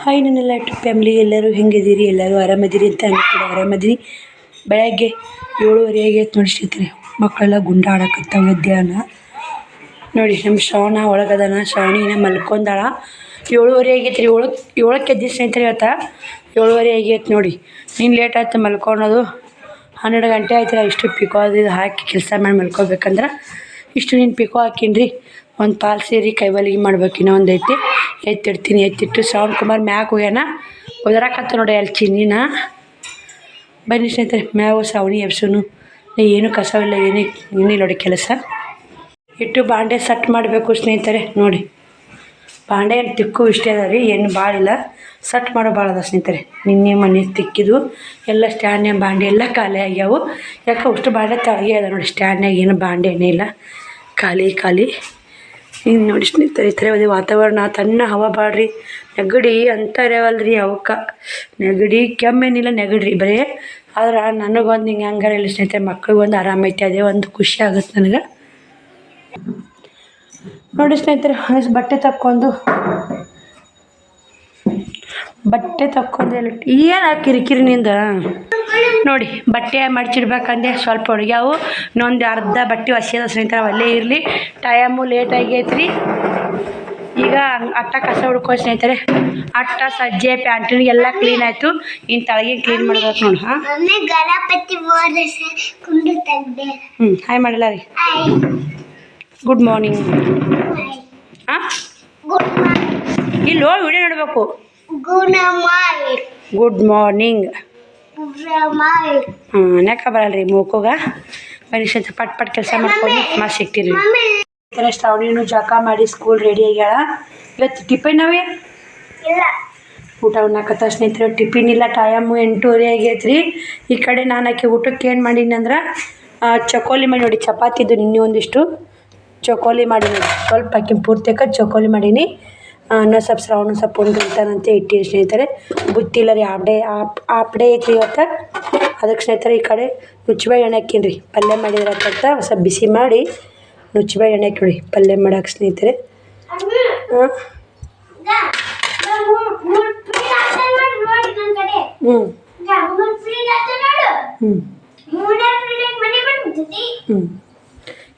Hi ನನ್ನೆಲ್ಲ YouTube family ಎಲ್ಲರೂ ಹೆಂಗಿದ್ದೀರಿ? ಎಲ್ಲರೂ ಆರಾಮದಿರಿ ಅಂತ ನಾನು ಕೂಡ ಆರಾಮದಿನಿ. ಬೆಳಗ್ಗೆ 7:30 ಆಗೈತೆ ನೋಡಿ ಸ್ನೇಹಿತರೆ. ಮಕ್ಕಳೆಲ್ಲ ಗುಂಡ ಆಡಕತ್ತಾವ ಮಧ್ಯಾಹ್ನ ನೋಡಿ. ನಮ್ಮ ಶ್ರಾವಣ ಒಳಗದಾನ, ಶ್ರಾವಣಿನ ಮಲ್ಕೊಂಡಾಳ. 7:30 ಆಗೈತೆ ರೀ. 7ಕ್ಕೆ ಎದ್ದಿ ಸ್ನೇಹಿತರೆ. ಇವತ್ತು 7:30 ಆಗೈತೆ ನೋಡಿ. ನೀನು ಲೇಟ್ ಆಯ್ತು ಮಲ್ಕೊಳೋದು. 12 ಗಂಟೆ ಆಯ್ತು. ಇಷ್ಟು ಪಿಕೋ ಅದು ಹಾಕಿ ಕೆಲಸ ಮಾಡಿ ಮಲ್ಕೋಬೇಕಂದ್ರೆ ಇಷ್ಟು ನೀನು ಪಿಕೋ ಹಾಕಿನ್ರಿ. ಒಂದು ಪಾಲ್ ಸೇರಿ ಕೈಬಲಿಗೆ ಮಾಡ್ಬೇಕು. ಇನ್ನೂ ಒಂದು ಐತಿ, ಎತ್ತಿಡ್ತೀನಿ. ಎತ್ತಿಟ್ಟು ಶ್ರಾವಣ್ ಕುಮಾರ್ ಮ್ಯಾಗ ಹೋಗ್ಯಾನ, ಒದರಾಕತ್ತ ನೋಡಿ ಅಲ್ಲಿ ಚಿನ್ನಿನ. ಬನ್ನಿ ಸ್ನೇಹಿತರೆ, ಮ್ಯಾಗ ಶ್ರಾವಣಿ ಎಬ್ಸೋನು. ಏನು ಕಸವಿಲ್ಲ, ಏನಿಲ್ಲ ನೋಡಿ ಕೆಲಸ. ಇಟ್ಟು ಬಾಂಡೆ ಸಟ್ ಮಾಡಬೇಕು ಸ್ನೇಹಿತರೆ. ನೋಡಿ ಬಾಂಡೆ ಏನು ತಿಕ್ಕು ಇಷ್ಟೇ ಅದ ರೀ, ಏನು ಭಾಳ ಇಲ್ಲ. ಸಟ್ ಮಾಡೋ ಭಾಳ ಅದ ಸ್ನೇಹಿತರೆ. ನಿನ್ನೆ ಮನೆ ತಿಕ್ಕಿದ್ದು ಎಲ್ಲ ಸ್ಟ್ಯಾಂಡ್ನಾಗ ಬಾಂಡೆ ಎಲ್ಲ ಖಾಲಿ ಆಗ್ಯಾವು. ಯಾಕೆ ಅಷ್ಟು ಬಾಂಡೆ ತಳಗೆ ಅದ ನೋಡಿ. ಸ್ಟ್ಯಾಂಡ್ನಾಗ ಏನು ಬಾಂಡೆ ಏನೇ ಇಲ್ಲ, ಖಾಲಿ. ಹಿಂಗೆ ನೋಡಿ ಸ್ನೇಹಿತರೆ. ಈ ಥರ ಅದೇ ವಾತಾವರಣ. ತಣ್ಣ ಹವಾ ಬಾಳ್ರಿ. ನೆಗಡಿ ಅಂತ ಇರವಲ್ರಿ ಅವಕ್ಕೆ. ನೆಗಡಿ ಕೆಮ್ಮೇನಿಲ್ಲ, ನೆಗಡ್ರಿ ಬರೀ. ಆದ್ರೆ ನನಗೊಂದು ಹಿಂಗೆ ಹಂಗಾರ ಇಲ್ಲ ಸ್ನೇಹಿತರೆ. ಮಕ್ಳಿಗೊಂದು ಆರಾಮೈತಿ, ಅದೇ ಒಂದು ಖುಷಿ ಆಗುತ್ತೆ ನನಗೆ ನೋಡಿ ಸ್ನೇಹಿತರೆ. ಬಟ್ಟೆ ತಕ್ಕೊಂಡು ಎಲ್ಲ ಏನು ಕಿರಿಕಿರಿನಿಂದ ನೋಡಿ. ಬಟ್ಟೆ ಮಡ್ಚಿಡ್ಬೇಕಂದೆ ಸ್ವಲ್ಪ ಹುಡುಗ್ಯಾವು. ಇನ್ನೊಂದು ಅರ್ಧ ಬಟ್ಟೆ ಹಸಿದ ಸ್ನೇಹಿತರೆ, ಅಲ್ಲೇ ಇರಲಿ. ಟೈಮು ಲೇಟ್ ಆಗೈತ್ರಿ. ಈಗ ಅಟ್ಟ ಕಸ ಹುಡ್ಕೋ ಸ್ನೇಹಿತರೆ. ಅಟ್ಟ ಸಜ್ಜೆ ಪ್ಯಾಂಟಿನ ಎಲ್ಲ ಕ್ಲೀನ್ ಆಯಿತು. ಇನ್ನು ತಳಗೆ ಕ್ಲೀನ್ ಮಾಡ್ಬೇಕು ನೋಡಿ. ಹಾಯ್ ಮಾಡಿಲ್ಲ ರೀ. Good morning. ಇಲ್ಲಿ ಹೋಗಿ ವಿಡಿಯೋ ನೋಡಬೇಕು. Good morning. ನೆಕ್ಕ ಬರಲ್ರಿ ಮೂಕೋಗ. ಬನ್ನಿ ಸ್ನೇಹಿತರೆ, ಪಟ್ ಕೆಲಸ ಮಾಡ್ಕೊಂಡು ಮತ್ತೆ ಸಿಗ್ತೀರಿ. ಶ್ರಾವಣಿನೂ ಜಳಕ ಮಾಡಿ ಸ್ಕೂಲ್ ರೆಡಿ ಆಗ್ಯಾಳ. ಇವತ್ತು ಟಿಫಿನ್ ನಾವೇ ಊಟ ಉಣ್ಣಾಕತ್ತ ಸ್ನೇಹಿತರೆ. ಟಿಫಿನ್ ಇಲ್ಲ. ಟೈಮು 8:30 ಆಗೈತ್ರಿ. ಈ ಕಡೆ ನಾನು ಆಕೆ ಊಟಕ್ಕೆ ಏನು ಮಾಡೀನಿ ಅಂದ್ರೆ ಚಕೋಲಿ ಮಾಡಿ ನೋಡಿ. ಚಪಾತಿದ್ದು ನಿನ್ನೆ ಒಂದಿಷ್ಟು ಚಕೋಲಿ ಮಾಡೀನಿ. ಸ್ವಲ್ಪ ಆಕೆ ಪೂರ್ತಿಕ ಚಕೋಲಿ ಮಾಡೀನಿ. ಇನ್ನೂ ಸ್ವಲ್ಪ ಶ್ರಾವಣ ಸ್ವಲ್ಪ ಉಂಡಿರ್ತಾನಂತೆ ಇಟ್ಟಿನಿ ಸ್ನೇಹಿತರೆ. ಬುತ್ತಿಲ್ಲ ರೀ. ಹಾಫ್ ಡೇ ಐತ್ರಿ ಇವತ್ತು. ಅದಕ್ಕೆ ಸ್ನೇಹಿತರೆ ಈ ಕಡೆ ನುಚ್ಚಿಬೇಳೆ ಎಣ್ಣೆ ಹಾಕೀನಿ. ಪಲ್ಯ ಮಾಡಿದ್ರಕ್ಕಂತ ಸ್ವಲ್ಪ ಬಿಸಿ ಮಾಡಿ ನುಚ್ಚಿಬೇಳೆ ಎಣ್ಣೆ ಹಾಕಿ ನೋಡಿ ಪಲ್ಯ ಮಾಡಕ್ಕೆ ಸ್ನೇಹಿತರೆ.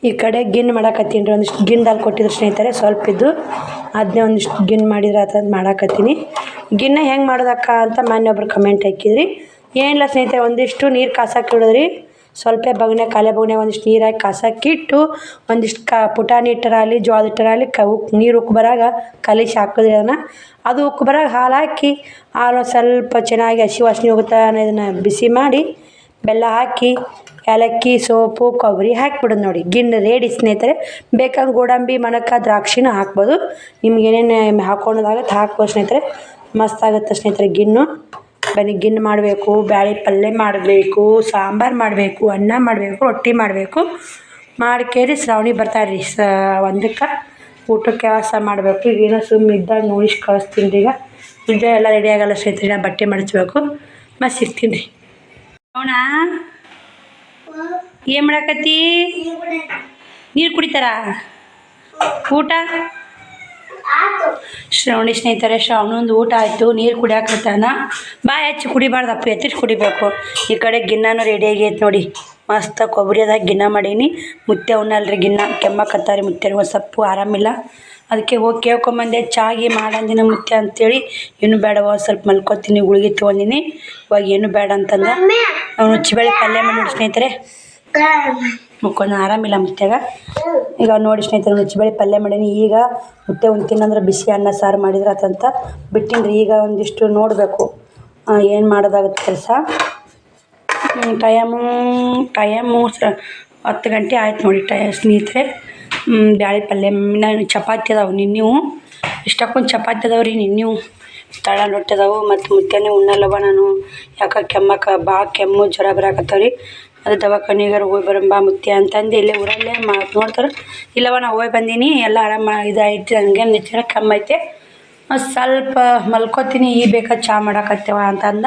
ಈ ಕಡೆ ಗಿನ್ ಮಾಡಾಕತ್ತೀನಿ ರೀ. ಒಂದಿಷ್ಟು ಗಿನ್ ದಾಲ್ ಕೊಟ್ಟಿದ್ರು ಸ್ನೇಹಿತರೆ, ಸ್ವಲ್ಪ ಇದ್ದು. ಅದನ್ನೇ ಒಂದಿಷ್ಟು ಗಿನ್ ಮಾಡಿದ್ರೆ ಆತಂದು ಮಾಡಾಕತ್ತೀನಿ. ಗಿನ್ನ ಹೆಂಗೆ ಮಾಡೋದಕ್ಕ ಅಂತ ಮೊನ್ನೆ ಒಬ್ರು ಕಮೆಂಟ್ ಹಾಕಿದ್ರಿ. ಏನಿಲ್ಲ ಸ್ನೇಹಿತರೆ, ಒಂದಿಷ್ಟು ನೀರು ಕಾಸಕ್ಕೆ ಇಡೋದ್ರಿ. ಸ್ವಲ್ಪ ಬಗನೆ ಖಾಲಿ ಬಗನೆ ಒಂದಿಷ್ಟು ನೀರು ಹಾಕಿ ಕಾಸಕ್ಕಿಟ್ಟು ಒಂದಿಷ್ಟು ಪುಟಾಣಿ ಇಟ್ಟರಾಗಲಿ ಜೋಳದ ಇಟ್ಟರಾಗಲಿ ನೀರು ಉಕ್ಕಿ ಬರಾಗ ಕಲಿಸಿ ಹಾಕಿದ್ರಿ. ಅದು ಉಕ್ಕಿ ಬರಾಗ ಹಾಲು ಹಾಕಿ ಹಾಲು ಸ್ವಲ್ಪ ಚೆನ್ನಾಗಿ ಹಸಿ ವಾಸನೆ ಹೋಗುತ್ತೆ ಇದನ್ನು ಬಿಸಿ ಮಾಡಿ ಬೆಲ್ಲ ಹಾಕಿ ಏಲಕ್ಕಿ ಸೋಪು ಕೊಬ್ಬರಿ ಹಾಕಿಬಿಡೋದು ನೋಡಿ. ಗಿಣ್ಣು ರೇಡಿ ಸ್ನೇಹಿತರೆ. ಬೇಕಂದ್ರೆ ಗೋಡಂಬಿ ಮಣಕ ದ್ರಾಕ್ಷಿನೂ ಹಾಕ್ಬೋದು. ನಿಮ್ಗೆ ಏನೇನು ಹಾಕ್ಕೊಳೋದಾಗತ್ತೆ ಹಾಕ್ಬೋದು ಸ್ನೇಹಿತರೆ. ಮಸ್ತ್ ಆಗುತ್ತೆ ಸ್ನೇಹಿತರೆ ಗಿಣ್ಣು. ಬನ್ನಿ ಗಿಣ್ಣು ಮಾಡಬೇಕು, ಬ್ಯಾಳೆ ಪಲ್ಯ ಮಾಡಬೇಕು, ಸಾಂಬಾರು ಮಾಡಬೇಕು, ಅನ್ನ ಮಾಡಬೇಕು, ರೊಟ್ಟಿ ಮಾಡಬೇಕು. ಮಾಡ್ಕೇರಿ ಶ್ರಾವಣಿ ಬರ್ತಾರ್ರಿ ಒಂದಕ್ಕೆ ಊಟಕ್ಕೆ ವ್ಯವಸ್ಥೆ ಮಾಡಬೇಕು. ಈಗೇನೋ ಸುಮ್ಮನೆ ಇದ್ದಾಗ ನೋಡಿಸಿ ಕಳಿಸ್ತೀನಿ ರೀ. ಈಗ ಎಲ್ಲ ರೆಡಿ ಆಗಲ್ಲ ಸ್ನೇಹಿತರೆ. ನಾನು ಬಟ್ಟೆ ಮಡಚಬೇಕು. ಮತ್ತೆ ಸಿಗ್ತೀನಿ ರೀ. ಅವನಾ ಏನು ಮಾಡಾಕತ್ತಿ? ನೀರು ಕುಡಿತಾರ? ಊಟ ಶ್ರಾವಣಿ ಸ್ನೇಹಿತರೆ. ಶ್ರಾವಣೊಂದು ಊಟ ಆಯಿತು. ನೀರು ಕುಡಿಯಾಕತ್ತಾನ. ಬಾಯಿ ಹಚ್ಚಿ ಕುಡಿಬಾರ್ದಪ್ಪ, ಎತ್ತಿಟ್ಟು ಕುಡಿಬೇಕು. ಈ ಕಡೆ ಗಿನ್ನನೂ ರೆಡಿ ಆಗೈತೆ ನೋಡಿ. ಮಸ್ತ್ ಕೊಬ್ಬರಿ ಅದಾಗ ಗಿನ್ನ ಮಾಡೀನಿ. ಮುತ್ತೆ ಉಣ್ಣಲ್ರಿ ಗಿನ್ನ. ಕೆಮ್ಮಕತ್ತಾರೆ ಮುತ್ತೆರಿಗೆ. ಒಂದು ಸ್ವಲ್ಪ ಆರಾಮಿಲ್ಲ. ಅದಕ್ಕೆ ಹೋಗಿ ಕೇಳ್ಕೊಂಬಂದೆ. ಚಾಗಿ ಮಾಡಂದಿನ ಮುತ್ತೆ ಅಂತೇಳಿ. ಏನು ಬೇಡ, ಒಂದು ಸ್ವಲ್ಪ ಮಲ್ಕೊತೀನಿ, ಗುಳಿಗೆ ತೊಗೊಂಡಿನಿ. ಇವಾಗ ಏನು ಬೇಡ ಅಂತಂದ. ನಾವು ನುಚ್ಚಿಬೇಳೆ ಪಲ್ಯ ಮಾಡಿ ನೋಡಿ ಸ್ನೇಹಿತರೆ. ಮುಕ್ಕೊಂಡು ಆರಾಮಿಲ್ಲ ಮುತ್ತೆಗ. ಈಗ ನೋಡಿ ಸ್ನೇಹಿತರೆ, ನುಚ್ಚಿಬೇಳೆ ಪಲ್ಯ ಮಾಡೀನಿ. ಈಗ ಮುತ್ತೆ ಉಣ್ತೀನಂದ್ರೆ ಬಿಸಿ ಅನ್ನ ಸಾರು ಮಾಡಿದ್ರೆ ಅದಂತ ಬಿಟ್ಟಿನಿ ರೀ. ಈಗ ಒಂದಿಷ್ಟು ನೋಡಬೇಕು ಏನು ಮಾಡೋದಾಗುತ್ತೆ ಕೆಲಸ. ಟೈಮು 10 ಗಂಟೆ ಆಯ್ತು ನೋಡಿ ಸ್ನೇಹಿತರೆ. ಬ್ಯಾಳೆ ಪಲ್ಯ ನಾನು ಚಪಾತಿ ಅದಾವೆ. ನಿನ್ನೆವು ಇಷ್ಟಕ್ಕೊಂದು ಚಪಾತಿ ಅದಾವೆ ರೀ. ನಿನ್ನೆವು ತಳ ರೊಟ್ಟಿ ಅದಾವೆ. ಮತ್ತು ಮುತ್ತೆನೇ ಉಣ್ಣಲ್ಲವ ನಾನು. ಯಾಕೆ ಭಾಳ ಕೆಮ್ಮು ಜ್ವರ ಬರಾಕತ್ತಾವ ರೀ. ಅದು ದವಾಖಾನೆಗಾರ ಹೋಗಿ ಬರಂಬ ಮುತ್ತೆ ಅಂತಂದು ಇಲ್ಲೇ ಊರಲ್ಲೇ ನೋಡ್ತಾರೆ. ಇಲ್ಲವ ನಾ ಹೋಗಿ ಬಂದೀನಿ, ಎಲ್ಲ ಆರಾಮ ಇದಾಯ್ತು. ನನಗೆ ನೆಚ್ಚಿನ ಕಮ್ಮೈತೆ. ಸ್ವಲ್ಪ ಮಲ್ಕೋತೀನಿ. ಈಗ ಬೇಕಾದ ಚಹಾ ಮಾಡಾಕತ್ತೇವ ಅಂತಂದ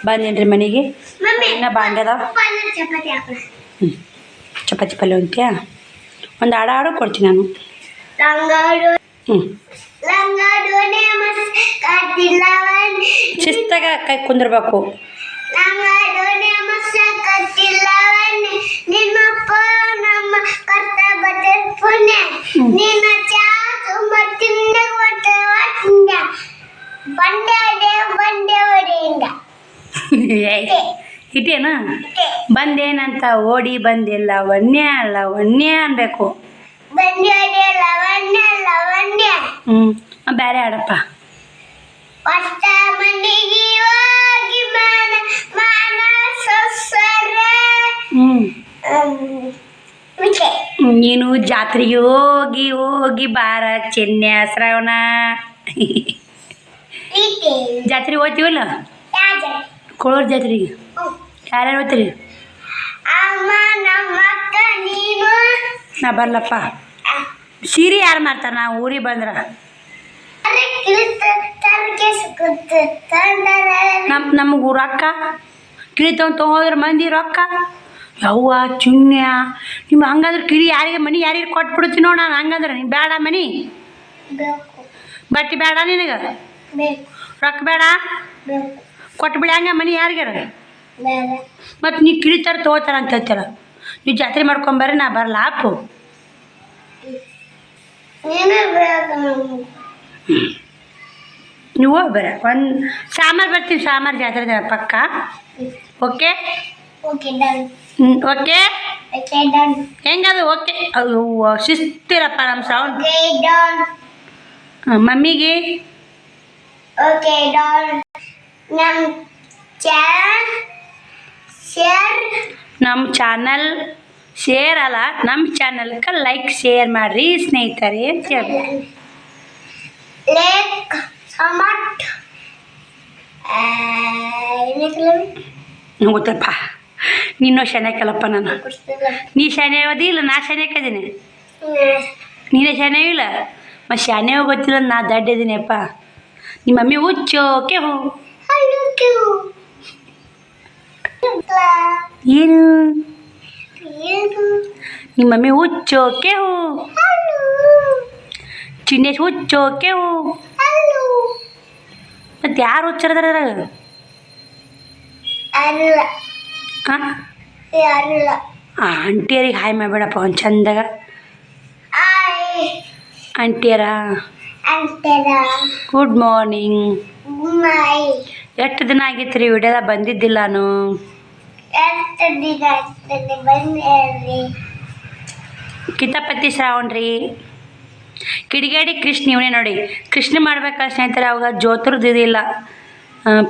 ಬಂದೀನಿ ರೀ ಮನೆಗೆ. ಇನ್ನೂ ಬಾಂಡೆ ಅದಾವ. ಚಪಾತಿ ಪಲ್ಯ ಅಂತೀಯ? ಒಂದು ಹಾಡು ಕೊಡ್ತೀನಿ ನಾನು. ಶಿಸ್ತಾಗ ಕೈ ಕುಂದಿರ್ಬೇಕು. ಇಟೇನು ಬಂದೇನಂತ ಓಡಿ ಬಂದಿಲ್ಲ ವನ್ಯ ಅಲ್ಲ ವನ್ಯ ಅನ್ಬೇಕು. ಬೇರೆ ಆಡಪ್ಪ. ನೀನು ಜಾತ್ರೆಗೆ ಹೋಗಿ ಹೋಗಿ ಬಾರ ಚೆನ್ನೆ ಶ್ರವಣ. ಜಾತ್ರೆಗೆ ಹೋಗ್ತೀವಲ್ಲ ಕೋಳೂರು ಜಾತ್ರೆಗೆ ಯಾರ್ಯಾರು ಹೋಗ್ತೀರಿ? ನಾ ಬರ್ಲಪ್ಪ. ಸೀರೆ ಯಾರು ಮಾಡ್ತಾರ? ನಾವು ಊರಿಗೆ ಬಂದ್ರ ನಮಗೂ ರೊಕ್ಕ ಕಿಳಿ ತೊಗೊಂಡ್ರೆ ಮಂದಿ ರೊಕ್ಕ ಯವ್ವ ಚುನ್ಯ. ನಿಮ್ಮ ಹಂಗಂದ್ರೆ ಕಿಳಿ ಯಾರಿಗೆ ಮನೆ ಯಾರಿಗೆ ಕೊಟ್ಬಿಡ್ತೀನಿ ನೋಡು. ನಾನು ಹಂಗಂದ್ರೆ ನೀನು ಬೇಡ ಮನಿ ಬಟ್ಟೆ ಬೇಡ ನಿನಗೆ ರೊಕ್ಕ ಬೇಡ ಕೊಟ್ಬಿಡಿ ಹಂಗೆ ಮನೆ ಯಾರಿಗಾರ. ಮತ್ತು ನೀವು ಕಿಳಿ ಥರ ತೊಗೋತಾರ ಅಂತ ಹೇಳ್ತಾರ. ನೀವು ಜಾತ್ರೆ ಮಾಡ್ಕೊಂಬರ್ರಿ ನಾ ಬರಲ್ಲ ಹಾಕು. ನೀವು ಹೋಗಿ ಬರ್ರಿ ಒಂದು ಸಾಮಾರು ಬರ್ತೀವಿ. ಸಾಮಾರು ಜಾತ್ರೆ ಪಕ್ಕ. ಓಕೆ ಓಕೆ ಹೆಂಗದು? ಓಕೆ ಶಿಸ್ತಿರಪ್ಪ ನಮ್ಮ ಸೌಂಡ್. ಮಮ್ಮಿಗೆ ನಮ್ಮ ಚಾನಲ್ ಶೇರ್ ಅಲ್ಲ ನಮ್ಮ ಚಾನಲ್ಗೆ ಲೈಕ್ ಶೇರ್ ಮಾಡಿರಿ ಸ್ನೇಹಿತರೆ ಅಂತ ಹೇಳಿ. ಗೊತ್ತಪ್ಪ ನೀನು ಶನಕ್ಕಲ್ಲಪ್ಪ. ನಾನು ನೀ ಶಾನೆ ಓದಿಲ್ಲ ನಾ ಶಾನ್ಯಾಕದೀನಿ. ನೀನೇ ಶಾನೆ ಇಲ್ಲ ಮತ್ತು ಶಾನೆ ಗೊತ್ತಿಲ್ಲ ನಾ ದಡ್ಡ ಇದೀನಿಯಪ್ಪ. ನಿಮ್ಮ ಮಮ್ಮಿ ಹುಚ್ಚೋಕೆ ಹೋ ಏನು ನಿಮ್ಮ ಮಮ್ಮಿ ಹುಚ್ಚೋಕೆ ಹೋ ಚಿನ್ನೇಶ್ ಹುಚ್ಚೋಕೆ ಹೋ. ಮತ್ತು ಯಾರು ಹುಚ್ಚರದಾರ? ಹಾಂ ಆಂಟಿಯರಿಗೆ ಹಾಯ್ ಮಾಡಬೇಡಪ್ಪ ಒಂದು ಚಂದಾಗ. ಆಂಟಿಯರ ಗುಡ್ ಮಾರ್ನಿಂಗ್. ಎಷ್ಟು ದಿನ ಆಗಿತ್ತು ರೀ ವಿಡಿಯೋದಾಗ ಬಂದಿದ್ದಿಲ್ಲ ನಾನು. ಕಿತಾಪತಿ ಶ್ರಾವಣ ರೀ. ಕಿಡಿಗೇಡಿ ಕೃಷ್ಣ ಇವನೇ ನೋಡಿ. ಕೃಷ್ಣ ಮಾಡ್ಬೇಕಾದ್ರೆ ಸ್ನೇಹಿತರೆ ಅವಾಗ ಜ್ಯೋತಿರ್ದಿಲ್ಲ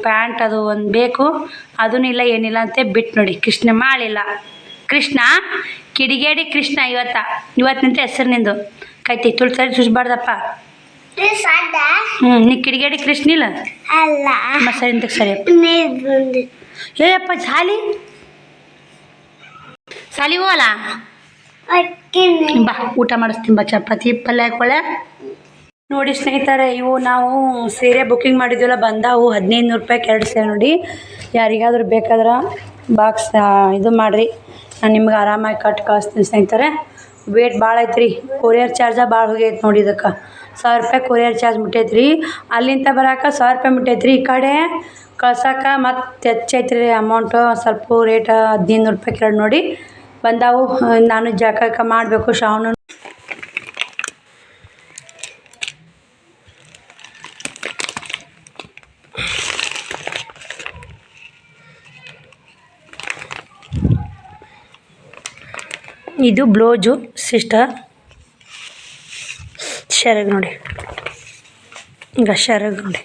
ಪ್ಯಾಂಟ್ ಅದು ಒಂದು ಬೇಕು. ಅದೂ ಇಲ್ಲ ಏನಿಲ್ಲ ಅಂತ ಬಿಟ್ಟು ನೋಡಿ ಕೃಷ್ಣ ಮಾಡಿಲ್ಲ. ಕೃಷ್ಣ ಕಿಡಿಗೇಡಿ ಕೃಷ್ಣ ಇವತ್ತಿನಂತೆ ಹೆಸರು ನಿಂದು ಕೈತಿ ತುಳ್ಸರಿ ಸುಸ್ಬಾರ್ದಪ್ಪ. ನೀ ಕಿಡಿಗೇಡಿ ಕೃಷ್ಣ ಇಲ್ಲ ಸರಿ ಅಂತ ಸರಿ. ಏಯಪ್ಪ ಸಾಲಿ ಹೋಗಲ್ಲ ಬಾ ಊಟ ಮಾಡಿಸ್ತೀನಿ ಬಾ. ಚಪಾತಿ ಪಲ್ಯ ಹಾಕೊಳ್ಳೆ. ನೋಡಿ ಸ್ನೇಹಿತರೆ ಇವು ನಾವು ಸೀರೆ ಬುಕ್ಕಿಂಗ್ ಮಾಡಿದ್ವಲ್ಲ ಬಂದಾವು 1500 ರೂಪಾಯಿಗೆ 2 ಸೀರೆ ನೋಡಿ. ಯಾರಿಗಾದ್ರೂ ಬೇಕಾದ್ರೆ ಬಾಕ್ಸ್ ಇದು ಮಾಡಿರಿ ನಾನು ನಿಮ್ಗೆ ಆರಾಮಾಗಿ ಕಟ್ ಕಳಿಸ್ತೀನಿ ಸ್ನೇಹಿತರೆ. ವೇಟ್ ಭಾಳ ಐತ್ರಿ. ಕೊರಿಯರ್ ಚಾರ್ಜ ಭಾಳ ಹೋಗೈತೆ ನೋಡಿ. ಇದಕ್ಕೆ 1000 ರೂಪಾಯಿ ಕೊರಿಯರ್ ಚಾರ್ಜ್ ಮುಟ್ಟೈತ್ರಿ. ಅಲ್ಲಿಂದ ಬರೋಕೆ 1000 ರೂಪಾಯಿ ಮುಟ್ಟೈತ್ರಿ. ಈ ಕಡೆ ಕಳ್ಸೋಕೆ ಮತ್ತು ಹೆಚ್ಚೈತ್ರಿ ಅಮೌಂಟು. ಸ್ವಲ್ಪ ರೇಟ್ 1500 ರೂಪಾಯಿ ಕೆಳಗೆ ನೋಡಿ ಬಂದಾವು. ನಾನು ಜಾಕ ಮಾಡಬೇಕು ಶಾವನು. ಇದು ಬ್ಲೌಸು ಸಿಸ್ಟರ್ ಶರಗ್ ನೋಡಿ. ಈಗ ಶರಗ್ ನೋಡಿ.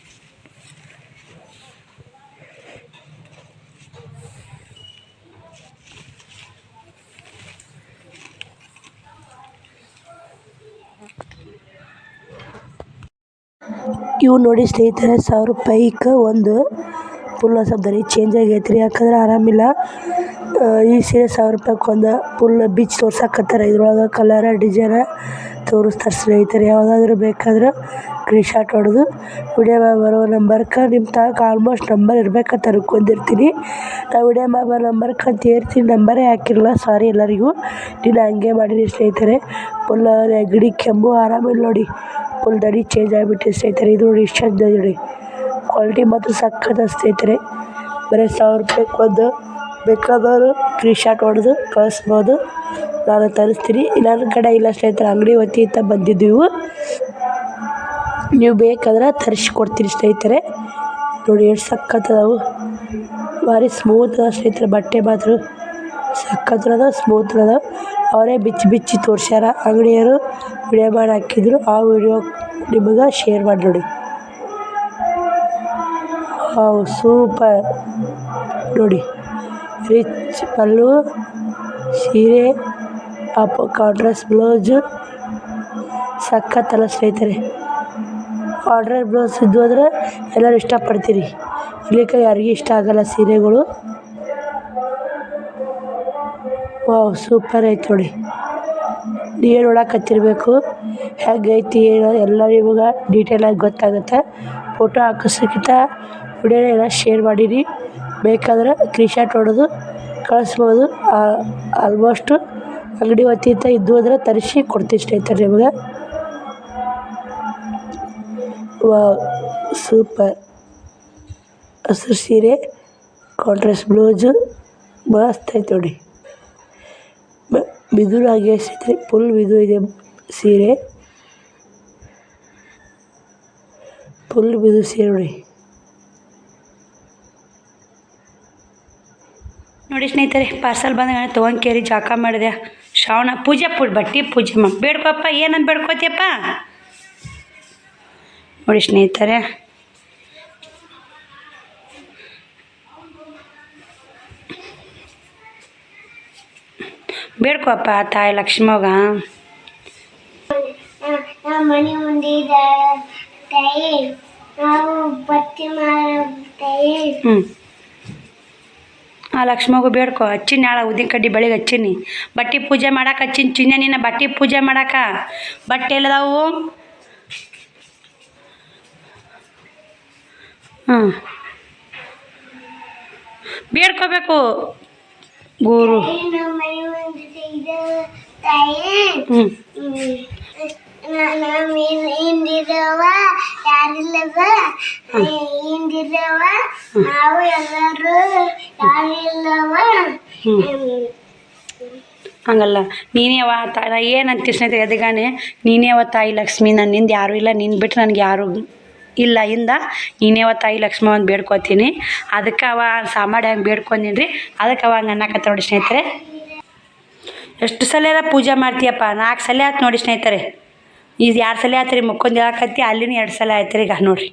ಇವು ನೋಡಿ ಸ್ನೇಹಿತರೆ 1000 ರೂಪಾಯಿಗೆ ಒಂದು ಫುಲ್ ಸ್ವಲ್ಪ ದನಿ ಚೇಂಜ್ ಆಗೈತೆ ರೀ, ಯಾಕಂದ್ರೆ ಆರಾಮಿಲ್ಲ. ಈ ಸೀರೆ 1000 ರೂಪಾಯ್ಗೆ ಒಂದು ಫುಲ್ ಬಿಚ್ ತೋರ್ಸಕತ್ತಾರೆ. ಇದ್ರೊಳಗೆ ಕಲರ ಡಿಸೈನ ತೋರಿಸ್ತಾರೆ ಸ್ನೇಹಿತರೆ. ಯಾವುದಾದ್ರೂ ಬೇಕಾದ್ರೆ ಸ್ಕ್ರೀನ್ ಶಾಟ್ ಹೊಡೆದು ವಿಡಿಯೋ ಬರೋ ನಂಬರ್ಗೆ ನಿಮ್ಮ ತನಕ ಆಲ್ಮೋಸ್ಟ್ ನಂಬರ್ ಇರ್ಬೇಕಂತ ಅನ್ಕೊಂಡಿರ್ತೀನಿ. ನಾವು ವಿಡಿಯೋ ಬರೋ ನಂಬರ್ಗೆ ಅಂತ ಹೇಳ್ತೀನಿ, ನಂಬರೇ ಹಾಕಿರಲ್ಲ, ಸಾರಿ ಎಲ್ಲರಿಗೂ. ನೀನು ಹಂಗೆ ಮಾಡಿರಿ ಸ್ನೇಹಿತರೆ. ಫುಲ್ ನೆಗಡಿ ಕೆಮ್ಮು ಆರಾಮಿಲ್ಲ ನೋಡಿ, ಫುಲ್ ದನಿ ಚೇಂಜ್ ಆಗಿಬಿಟ್ಟಿದೆ ಸ್ನೇಹಿತರೆ. ಇದು ನೋಡಿ ಇಷ್ಟ ನೋಡಿ, ಕ್ವಾಲಿಟಿ ಮಾತ್ರ ಸಕ್ಕತ್ತ ಸ್ನೇಹಿತರೆ. ಬರೀ 1000 ರೂಪಾಯ್ಗೆ ಒಂದು ಬೇಕಾದವರು ಸ್ಕ್ರೀನ್ ಶಾಟ್ ಹೊಡೆದು ಕಳಿಸ್ಬೋದು, ನಾನು ತರಿಸ್ತೀನಿ. ನನ್ನ ಕಡೆ ಇಲ್ಲ ಸ್ನೇಹಿತರೆ, ಅಂಗಡಿ ವತಿಯಿಂದ ಬಂದಿದ್ದೀವಿ. ನೀವು ಬೇಕಾದ್ರೆ ತರಿಸ್ಕೊಡ್ತೀನಿ ಸ್ನೇಹಿತರೆ. ನೋಡಿ ಎಷ್ಟು ಸಕ್ಕತ್ತದವು, ಭಾರಿ ಸ್ಮೂತ್ ಅದ ಸ್ನೇಹಿತರೆ. ಬಟ್ಟೆ ಮಾತ್ರ ಸಕ್ಕತ್ತದ ಸ್ಮೂತ್ ಅದ. ಅವರೇ ಬಿಚ್ಚಿ ತೋರಿಸ್ಯಾರ ಅಂಗಡಿಯವರು, ವಿಡಿಯೋ ಮಾಡಿ ಹಾಕಿದ್ರು. ಆ ವಿಡಿಯೋ ನಿಮಗೆ ಶೇರ್ ಮಾಡಿ ನೋಡಿ. ಸೂಪರ್ ನೋಡಿ, ರಿಚ್ ಪಲ್ಲು ಸೀರೆ, ಕಾಂಟ್ರಾಸ್ಟ್ ಬ್ಲೌಸು ಸಕ್ಕತ್ತಲ್ಲ ಸ್ನೇಹಿತರೆ. ಕಾಂಟ್ರಾಸ್ಟ್ ಬ್ಲೌಸ್ ಇದ್ದು ಅಂದರೆ ಎಲ್ಲರೂ ಇಷ್ಟಪಡ್ತೀರಿ, ಇಲ್ಲಿಕ ಯಾರಿಗೂ ಇಷ್ಟ ಆಗಲ್ಲ ಸೀರೆಗಳು. ಸೂಪರ್ ಐತೆ ನೋಡಿ. ನೀವೇ ನೋಡಕತ್ತಿರ್ಬೇಕು ಹೇಗೈತಿ ಏನು ಎಲ್ಲ ನಿಮಗೆ ಡೀಟೇಲಾಗಿ ಗೊತ್ತಾಗುತ್ತೆ. ಫೋಟೋ ಹಾಕಿಸೋಕ್ಕಿಂತ ವಿಡಿಯೋನ ಎಲ್ಲ ಶೇರ್ ಮಾಡಿರಿ. ಬೇಕಾದ್ರೆ ಸ್ಕ್ರೀನ್ ಶಾಟ್ ಹೊಡೆದು ಕಳಿಸ್ಬೋದು. ಆಲ್ಮೋಸ್ಟು ಅಂಗಡಿ ವತಿಯಿಂದ ಇದ್ದು ಅಂದರೆ ತರಿಸಿ ಕೊಡ್ತೀವಿ ಸ್ನೇಹಿತರೆ ನಿಮಗೆ. ಸೂಪರ್ ಹಸಿರು ಸೀರೆ, ಕಾಂಟ್ರಾಸ್ಟ್ ಬ್ಲೌಸು ಮಸ್ತ್ ಐತೆ ನೋಡಿ. ಮಿದುನು ಹಾಗೆ ಸ್ನೇಹಿತರೆ, ಫುಲ್ ಮಿದು ಇದೆ ಸೀರೆ, ಫುಲ್ ಮಿದು ಸೀರೆ ನೋಡಿ ಸ್ನೇಹಿತರೆ. ಪಾರ್ಸಲ್ ಬಂದಾಗ ತೊಗೊಂಡ್ಕೇರಿ ಜಾಕ ಮಾಡಿದೆ. ಶ್ರಾವಣ ಪೂಜೆ ಬಟ್ಟೆ ಪೂಜೆ ಮಾಡಿ ಬೇಡ್ಕೊಪ್ಪ, ಏನಂತ ಬೇಡ್ಕೋತಿಯಪ್ಪ ನೋಡಿ ಸ್ನೇಹಿತರೆ. ಬೇಡ್ಕೊಪ್ಪ ತಾಯಿ ಲಕ್ಷ್ಮವ್ಗ. ಮನೆ ಮುಂದೆ ತಾಯಿ ನಾವು ಬಟ್ಟೆ ತಾಯಿ. ಆ ಲಕ್ಷ್ಮಗೂ ಬೇಡ್ಕೊ. ಹಚ್ಚಿನ ನಾಳೆ ಉದ್ದಿನ ಕಡ್ಡಿ ಬೆಳಿಗ್ಗೆ ಹಚ್ಚೀನಿ. ಬಟ್ಟೆ ಪೂಜೆ ಮಾಡಕ್ಕೆ ಹಚ್ಚಿನ ಚಿನ್ನ ನಿನ್ನ ಬಟ್ಟೆ ಪೂಜೆ ಮಾಡಕ್ಕೆ. ಬಟ್ಟೆ ಎಲ್ಲದಾವು? ಬೇಡ್ಕೋಬೇಕು ಗುರು. ಹಿಂದಿರವ ಯಾರಿಲ್ಲವ ಹಿಂದಿರವ ನಾವು ಎಲ್ಲರೂ ಯಾರಿಲ್ಲವ. ಹಂಗಲ್ಲ, ನೀನೇ ಅವ ನಾ ಏನಂತ ಸ್ನೇಹಿತರೆ ಎದಗಾನೆ, ನೀನೇ ಅವ ತಾಯಿ ಲಕ್ಷ್ಮಿ, ನನ್ನಿಂದ ಯಾರೂ ಇಲ್ಲ, ನಿನ್ನ ಬಿಟ್ಟು ನನಗೆ ಯಾರು ಇಲ್ಲ ಇಂದ, ನೀನೇ ಅವ ತಾಯಿ ಲಕ್ಷ್ಮಿ ಅಂತ ಬೇಡ್ಕೊತೀನಿ. ಅದಕ್ಕೆ ಅವ ಸಾಮಾಡಿ ಹಂಗೆ ಬೇಡ್ಕೊಂಡೀನಿ ರೀ, ಅದಕ್ಕೆ ಅವ ಹಂಗೆ ಅನ್ನಕತ್ತ ನೋಡಿ ಸ್ನೇಹಿತರೆ. ಎಷ್ಟು ಸಲ ಎಲ್ಲ ಪೂಜೆ ಮಾಡ್ತೀಯಪ್ಪ? 4 ಸಲ ಆಯ್ತು ನೋಡಿ ಸ್ನೇಹಿತರೆ. ಇದು 2 ಸಲ ಆಯ್ತು ರೀ ಮುಕ್ಕೊಂದು ಹೇಳಕತ್ತಿ, ಅಲ್ಲಿನೂ 2 ಸಲ ಆಯ್ತು ರೀ. ಈಗ ನೋಡಿರಿ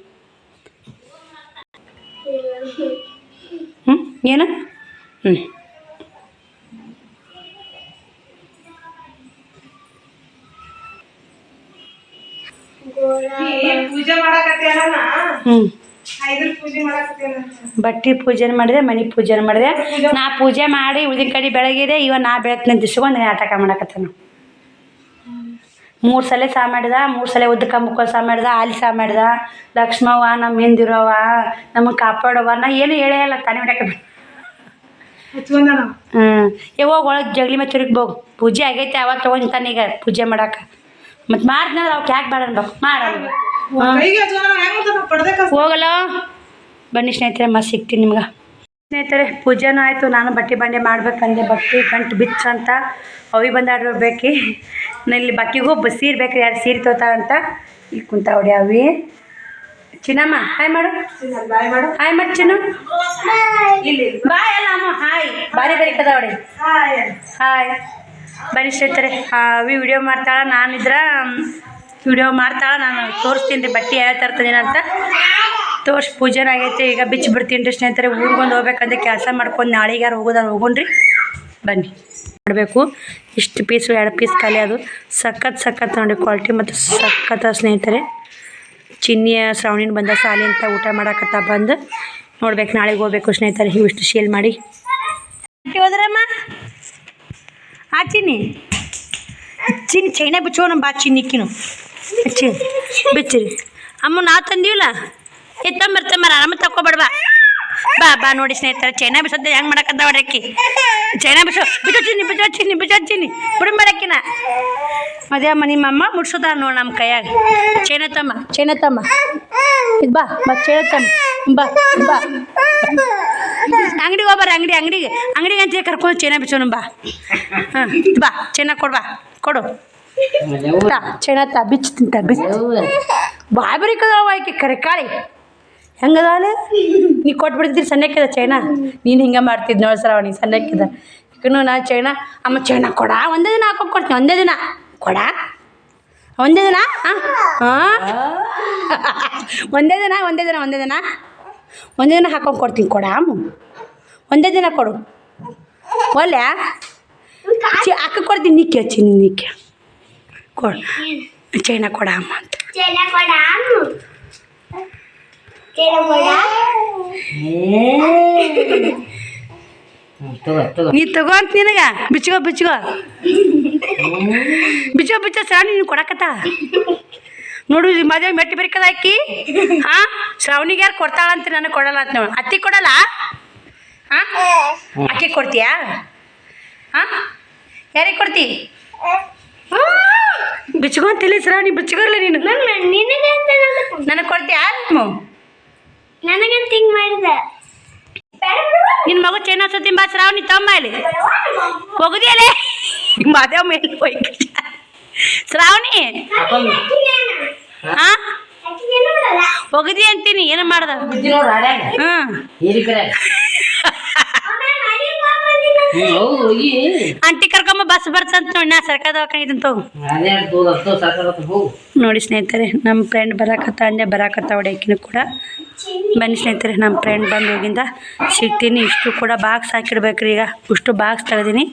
ಏನು ಬಟ್ಟೆ ಪೂಜೆ ಮಾಡಿದೆ, ಮನೆ ಪೂಜೆ ಮಾಡಿದೆ. ನಾ ಪೂಜೆ ಮಾಡಿ ಉಳಿದ ಕಡೆ ಬೆಳಗಿದೆ. ಇವ ನಾ ಬೆಳತ್ತಿನ ದಿಸ್ಕೊಂಡು ನಾಟಕ ಮಾಡಕತ್ತಾನ. 3 ಸಲ ಸಾ ಮಾಡಿದ, 3 ಸಲ ಉದ್ದಕ್ಕ ಮುಕ್ಕೊಂಡು ಸಾ ಮಾಡಿದ, ಅಲ್ಲಿ ಸಾ ಮಾಡಿದ. ಲಕ್ಷ್ಮವ್ವ ನಮ್ಮ ಹಿಂದಿರೋವ, ನಮಗೆ ಕಾಪಾಡವ, ನಾ ಏನು ಹೇಳೇ ಇಲ್ಲ, ತಾನೇ ಬಿಡಕ್ಕೆ. ಹೋಗಿ ಒಳಗೆ ಜಗಲಿ ಮತ್ತೆ ತಿರುಗ್ಬೋಗು. ಪೂಜೆ ಆಗೈತೆ, ಅವಾಗ ತೊಗೊಂತಾನೀಗ ಪೂಜೆ ಮಾಡಕ್ಕೆ. ಮತ್ತು ಮಾಡಿದ್ನಂದ್ರೆ ಅವ್ಕೆ ಯಾಕೆ ಬೇಡ ಅನ್ಬೇಕು, ಮಾಡಲ್ಲ. ಹೋಗಲ್ಲ ಬನ್ನಿ ಸ್ನೇಹಿತರೆ, ಮತ್ತೆ ಸಿಗ್ತೀನಿ ನಿಮ್ಗೆ. ಸ್ನೇಹಿತರೆ ಪೂಜೆನೂ ಆಯಿತು, ನಾನು ಬಟ್ಟೆ ಬಂಡೆ ಮಾಡ್ಬೇಕಂದೆ. ಬಟ್ಟೆ ಗಂಟು ಬಿಚ್ಚ ಅಂತ ಅವಿ ಬಂದಾಡ್ರು ಬೇಕಿ. ಇಲ್ಲಿ ಬಕ್ಕಿಗೂ ಸೀರೆ ಬೇಕು, 2 ಸೀರೆ ತೋತಾವಂತ. ಇಲ್ಲಿ ಕುಂತ ಹೊಡಿ ಅವಿ. ಚಿನ್ನಮ್ಮ ಹಾಯ್ ಮಾಡು, ಹಾಯ್ ಮಾಡಿ ಚಿನ್ನು. ಬಾಯ್ ಅಲ್ಲ ಅಮ್ಮ, ಹಾಯ್ ಬಾರಿ ಕದ ಹೊಡಿ. ಹಾಯ್ ಬನ್ನಿ ಸ್ನೇಹಿತರೆ. ಅವಿ ವಿಡಿಯೋ ಮಾಡ್ತಾಳೆ, ನಾನಿದ್ರೆ ವಿಡಿಯೋ ಮಾಡ್ತಾಳೆ. ನಾನು ತೋರಿಸ್ತೀನಿ ರೀ ಬಟ್ಟೆ ಯಾವ ತರ್ತೀನಿ ಅಂತ. ತೋರ್ಸಿ ಪೂಜೆನ ಆಗೈತೆ, ಈಗ ಬಿಚ್ಚಿ ಬಿಡ್ತೀನಿ ರೀ ಸ್ನೇಹಿತರೆ. ಊರಿಗೊಂದು ಹೋಗ್ಬೇಕಂದ್ರೆ ಕೆಲಸ ಮಾಡ್ಕೊಂಡು ನಾಳೆಗೆ ಯಾರು ಹೋಗೋದಾರು ಹೋಗೋಣ್ರಿ. ಬನ್ನಿ ಮಾಡಬೇಕು. ಇಷ್ಟು ಪೀಸು 2 ಪೀಸ್ ಖಾಲಿ. ಅದು ಸಖತ್ ನೋಡಿ ಕ್ವಾಲಿಟಿ ಮತ್ತು ಸಖತ್ತ ಸ್ನೇಹಿತರೆ. ಚಿನ್ನಿಯ ಶ್ರಾವಣಿನ ಬಂದ ಸಾಲಿ ಅಂತ ಊಟ ಮಾಡಕತ್ತ ಬಂದು ನೋಡ್ಬೇಕು, ನಾಳೆಗೆ ಹೋಗ್ಬೇಕು ಸ್ನೇಹಿತರೆ. ಇವಿಷ್ಟು ಶೇಲ್ ಮಾಡಿ ಹೋದ್ರಮ್ಮ. ಆ ಚಿನ್ನಿ ಚೈನಾ ಬಿಚ್ಚೋ ನಮ್ಮ ಬಾ ಚಿನ್ನಿಕ್ಕಿನು ಬಿಚ್ಚಿರಿ. ಅಮ್ಮ ನಾವು ತಂದೀವಲ್ಲ, ತಂಬರ್ ಆರಾಮ ತಗೊಬೇಡ್ಬಾ. ಬಾ ನೋಡಿ ಸ್ನೇಹಿತರೆ, ಚೈನಾ ಬಿಸೋದ ಹೆಂಗೆ ಮಾಡಕ್ಕಂತ ಹೊಡ್ಯಾಕಿ. ಚೈನಾ ಬಿಚ್ಚೋ ಚಿನ್ನಿ ಬಿಡಿ ಮಾಡಕ್ಕಿನ ಅದೇ ಅಮ್ಮ ನಿಮ್ಮ ಅಮ್ಮ ಮುಡ್ಸೋದ ನೋಡಿ ನಮ್ಮ ಕೈಯಾಗ. ಚೈನಾ ತಮ್ಮ ಇದು ಬಾ ಚೈನಾ ತಮ್ಮ ಬಾ ಅಂಗಡಿಗೆ ಹೋಗ್ಬಾರ. ಅಂಗಡಿಗೆ ಅಂತ ಕರ್ಕೊಂಡು ಚೈನಾ ಬಿಚ್ಚೋಣ ಬಾ. ಹಾಂ ಬಾ ಚೈನಾ ಕೊಡು ಚೈನಾ ಬಿಚ್ಚು ಬಾಯ್ ಬರೀ ಕದಾವ ಆಯ್ಕೆ ಕರೆ ಕಾಳಿ ಹೆಂಗದಾಳೆ. ನೀ ಕೊಟ್ಬಿಡ್ತಿದ್ರಿ ಸಣ್ಣಕ್ಕಿದ ಚೈನಾ, ನೀನು ಹಿಂಗೆ ಮಾಡ್ತಿದ್ದು ನೋಡಿ ಸರ್ ಅವನಿಗೆ ಸಣ್ಣಕ್ಕಿದ. ಈಗನು ನಾ ಚೈನಾ ಅಮ್ಮ ಚೈನಾ ಕೊಡ ಒಂದೇ ದಿನ ಹಾಕೊಂಡು ಕೊಡ್ತೀನಿ. ಒಂದೇ ದಿನ ಹಾಕೊಂಡು ಕೊಡ್ತೀನಿ. ಕೊಡ ಅಮ್ಮ ಒಂದೇ ದಿನ ಕೊಡು. ಒಲ್ಲೆ ಅಕ್ಕ ಕೊಡ್ತೀನಿ. ನಿಕ್ಕೆ ಕೊಡು ಚೈನಾ ಕೊಡ ಅಮ್ಮ ಅಂತ. ನೀ ತಗೋ ಅಂತ ನಿನಗ ಬಿಚ್ಚೋ ಶ್ರಾವಣಿ ನೀನು ಕೊಡಕತ್ತ ನೋಡು. ಮದುವೆ ಮೆಟ್ಟಿ ಬರಿಕದ ಹಾಕಿ ಶ್ರಾವಣಿಗೆ ಯಾರು ಕೊಡ್ತಾಳಂತ ನನಗೆ ಕೊಡಲ್ಲ ಅಂತ ನೋಡಿ. ಅತ್ತಿ ಕೊಡಲ್ಲ ಅಕ್ಕಿ ಕೊಡ್ತೀಯಾ? ಯಾರಿಗೆ ಕೊಡ್ತಿ? ಬಿಚ್ಕೊಂತಿಲ್ಲ ಶ್ರಾವಣಿ, ಬಿಚ್ಕೊಲ್ಲ ನೀನು. ನನಗೆ ಕೊಡ್ತೀಯಾ? ನನಗಂತ ಹಿಂಗೆ ಮಾಡಿದೆ. ನಿನ್ನ ಮಗು ಚೈನಾ ಸತಿ ಬಾ ಶ್ರಾವಣಿ ತಮ್ಮ ಇಲ್ಲಿ ಹೋಗುದಿಯಲ್ಲೇ ಮಾದೇವ್ ಮೇಲೆ ಹೋಯ್ತು ಶ್ರಾವಣಿ. ಹೋಗುದಿ ಅಂತೀನಿ ಏನು ಮಾಡ್ದ. ಅಂಟಿ ಕರ್ಕೊಂಬ ಬಸ್ ಬರ್ತಂತ ನೋಡಿ. ನಾ ಸರ್ಕಾರ ದವಾಖಾನೆ ನೋಡಿ ಸ್ನೇಹಿತರೆ. ನಮ್ಮ ಫ್ರೆಂಡ್ ಬರಾಕತ್ತ ಹೊಡ್ಯಾಕಿನ ಕೂಡ ಬನ್ನಿ ಸ್ನೇಹಿತರೆ. ನಮ್ಮ ಫ್ರೆಂಡ್ ಬಂದು ಹೋಗಿಂದ ಸಿಗ್ತೀನಿ. ಇಷ್ಟು ಕೂಡ ಬಾಕ್ಸ್ ಹಾಕಿಡ್ಬೇಕ್ರಿ. ಈಗ ಇಷ್ಟು ಬಾಕ್ಸ್ ತೆಗೆದೀನಿ,